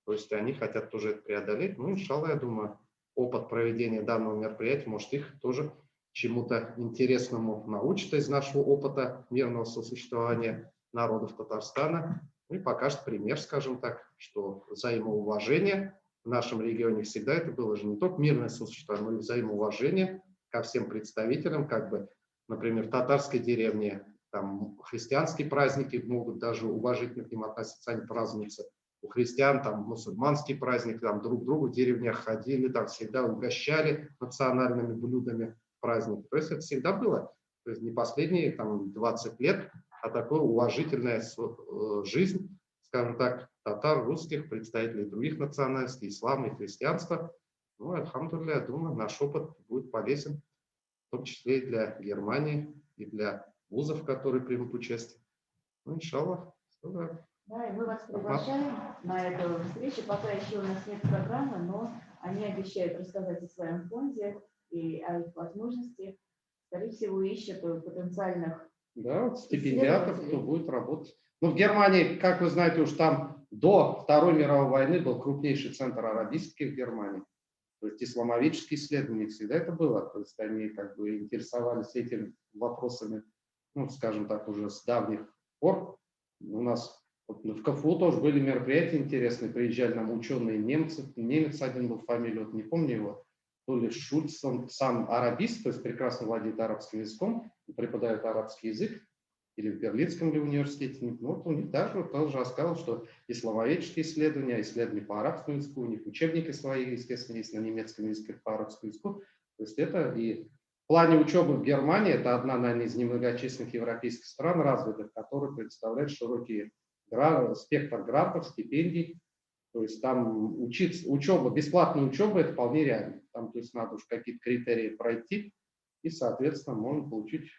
То есть они хотят тоже это преодолеть. Ну, иншаллах, я думаю, опыт проведения данного мероприятия, может, их тоже чему-то интересному научит из нашего опыта мирного сосуществования народов Татарстана. Ну и покажет пример, скажем так, что взаимоуважение в нашем регионе всегда это было же не только мирное сосуществование, но и взаимоуважение ко всем представителям, как бы, например, в татарской деревне, там христианские праздники могут даже уважительно к ним относиться, они празднуются. У христиан там мусульманский праздник, там друг другу в деревнях ходили, там всегда угощали национальными блюдами праздник. То есть это всегда было. То есть не последние там 20 лет, а такая уважительная жизнь, скажем так, татар, русских, представителей других национальностей, ислама и христианства. Ну, альхамдулилля, я думаю, наш опыт будет полезен, в том числе и для Германии, и для вузов, которые примут участие. Ну, иншаллах. Да, и мы вас приглашаем на эту встречу. Пока еще у нас нет программы, но они обещают рассказать о своем фонде и о их возможностях. Скорее всего, ищут потенциальных. Да, вот стипендиатов, кто будет работать. Ну, в Германии, как вы знаете, уж там до Второй мировой войны был крупнейший центр арабистики в Германии. То есть исламовические исследования всегда это было. То есть они как бы интересовались этими вопросами, ну, скажем так, уже с давних пор. У нас вот в КФУ тоже были мероприятия интересные. Приезжали нам ученые немцы. Немец один был, фамилию, вот не помню его. То ли Шульц, он сам арабист, то есть прекрасно владеет арабским языком, преподает арабский язык, или в Берлинском ли университете. Ну, вот у них даже вот тоже рассказывал, что и слововедческие исследования, исследования по арабскому языку, у них учебники свои, естественно, есть на немецком языке, по арабскому языку. То есть это и в плане учебы в Германии, это одна, наверное, из немногочисленных европейских стран развитых, которая представляет широкий спектр грантов, стипендий. То есть там учеба, бесплатная учеба, это вполне реально. Там, то есть надо уж какие-то критерии пройти, и, соответственно, можно получить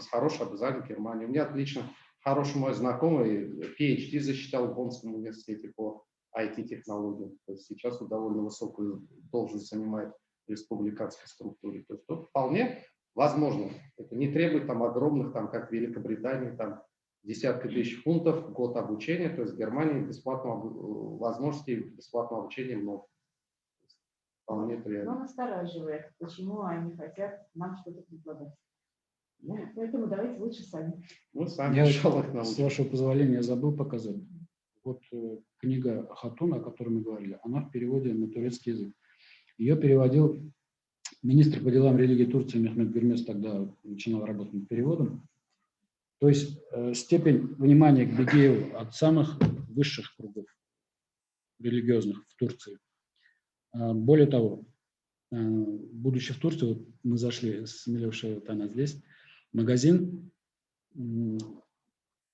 хорошее образование в Германии. У меня отлично хороший мой знакомый PhD защищал в Боннском университете по IT-технологиям. То есть сейчас он довольно высокую должность занимает в республиканской структуре. То есть тут вполне возможно. Это не требует там огромных, там, как в Великобритании, там, десятки тысяч фунтов в год обучения. То есть в Германии возможностей бесплатного обучения много. Вполне Но реально. настораживает, почему они хотят нам что-то предлагать. Ну, поэтому давайте лучше сами. Мы сами, Я, иншаллах, с научимся. вашего позволения, я забыл показать. Вот книга Хатуна, о которой мы говорили, она в переводе на турецкий язык. Ее переводил министр по делам религии Турции Мехмет Гюрмес, тогда начинал работать над переводом. То есть степень внимания к Бегееву от самых высших кругов религиозных в Турции. Более того, будучи в Турции, вот мы зашли с Милевшей, вот она здесь, магазин,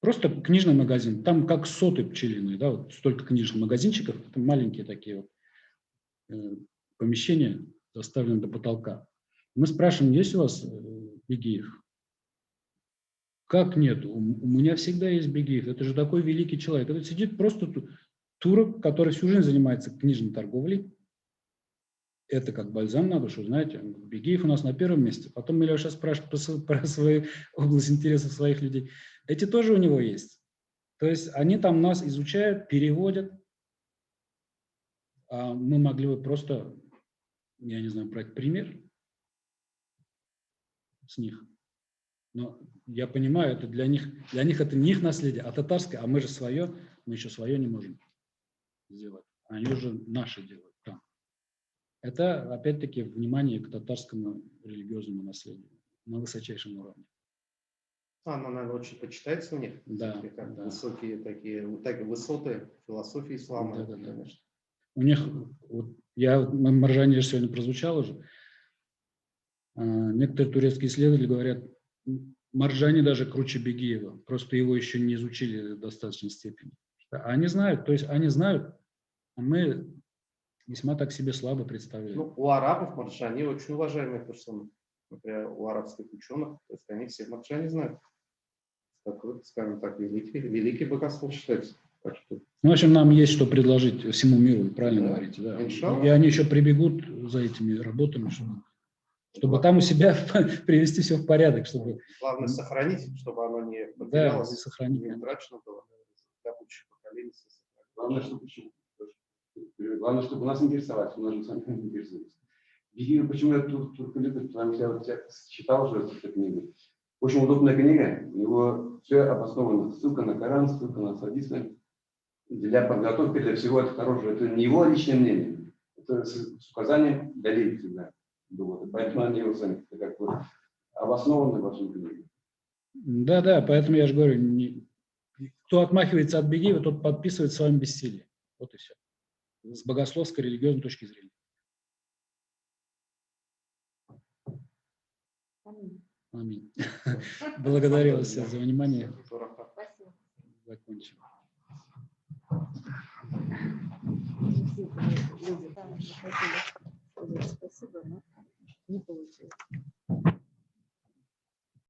просто книжный магазин, там как соты пчелиные, да, вот столько книжных магазинчиков, это маленькие такие вот помещения, заставлены до потолка. Мы спрашиваем, есть у вас Бегеев? Как нет? У меня всегда есть Бегеев, это же такой великий человек. Это сидит просто турок, который всю жизнь занимается книжной торговлей. Это как бальзам на душу, знаете. Бегеев у нас на первом месте. Потом Милеша спрашивает про свою область интересов своих людей. Эти тоже у него есть. То есть они там нас изучают, переводят. А мы могли бы просто, я не знаю, брать пример с них. Но я понимаю, это для них это не их наследие, а татарское, а мы же свое, мы еще свое не можем сделать. Они уже наши делают там. Это, опять-таки, внимание к татарскому религиозному наследию на высочайшем уровне. Она, наверное, очень почитается у них. Да, Как да. высокие такие высоты философии ислама. Да. Конечно. У них, вот Маржани же сегодня прозвучал уже, некоторые турецкие исследователи говорят, Маржани даже круче Бегеева, просто его еще не изучили в достаточной степени. А они знают, то есть они знают, а мы весьма так себе слабо представляем. Ну, у арабов Марджани очень уважаемые персоны. Например, у арабских ученых, то есть они все Марджани знают. Такой, скажем так, великий богослов считается. Так что... Ну, в общем, нам есть что предложить всему миру, правильно Да, говорите. Да. иншаллах. И они еще прибегут за этими работами, чтобы там у себя привести все в порядок. Чтобы... Главное сохранить, чтобы оно не Да, потерялось, сохранить. не утрачено было для будущих поколений. Главное, чтобы нас интересовать, у нас же сами не интересуется. Бегеев, почему я только люблю, потому что я вот читал уже эту книгу. Очень удобная книга, у него все обосновано. Ссылка на Коран, ссылка на хадисы. Для подготовки, для всего это хорошее. Это не его личное мнение. Это с указанием Галеи всегда. Вот. Поэтому они его сами как бы обоснованы во всем книге. Да, поэтому я же говорю, кто отмахивается от Бегеева, тот подписывает в своем бессилии. Вот и все. С богословской, религиозной точки зрения. Аминь. Благодарю вас всех за внимание. Спасибо. Закончим. действительно люди там хотели сказать спасибо, но не получилось.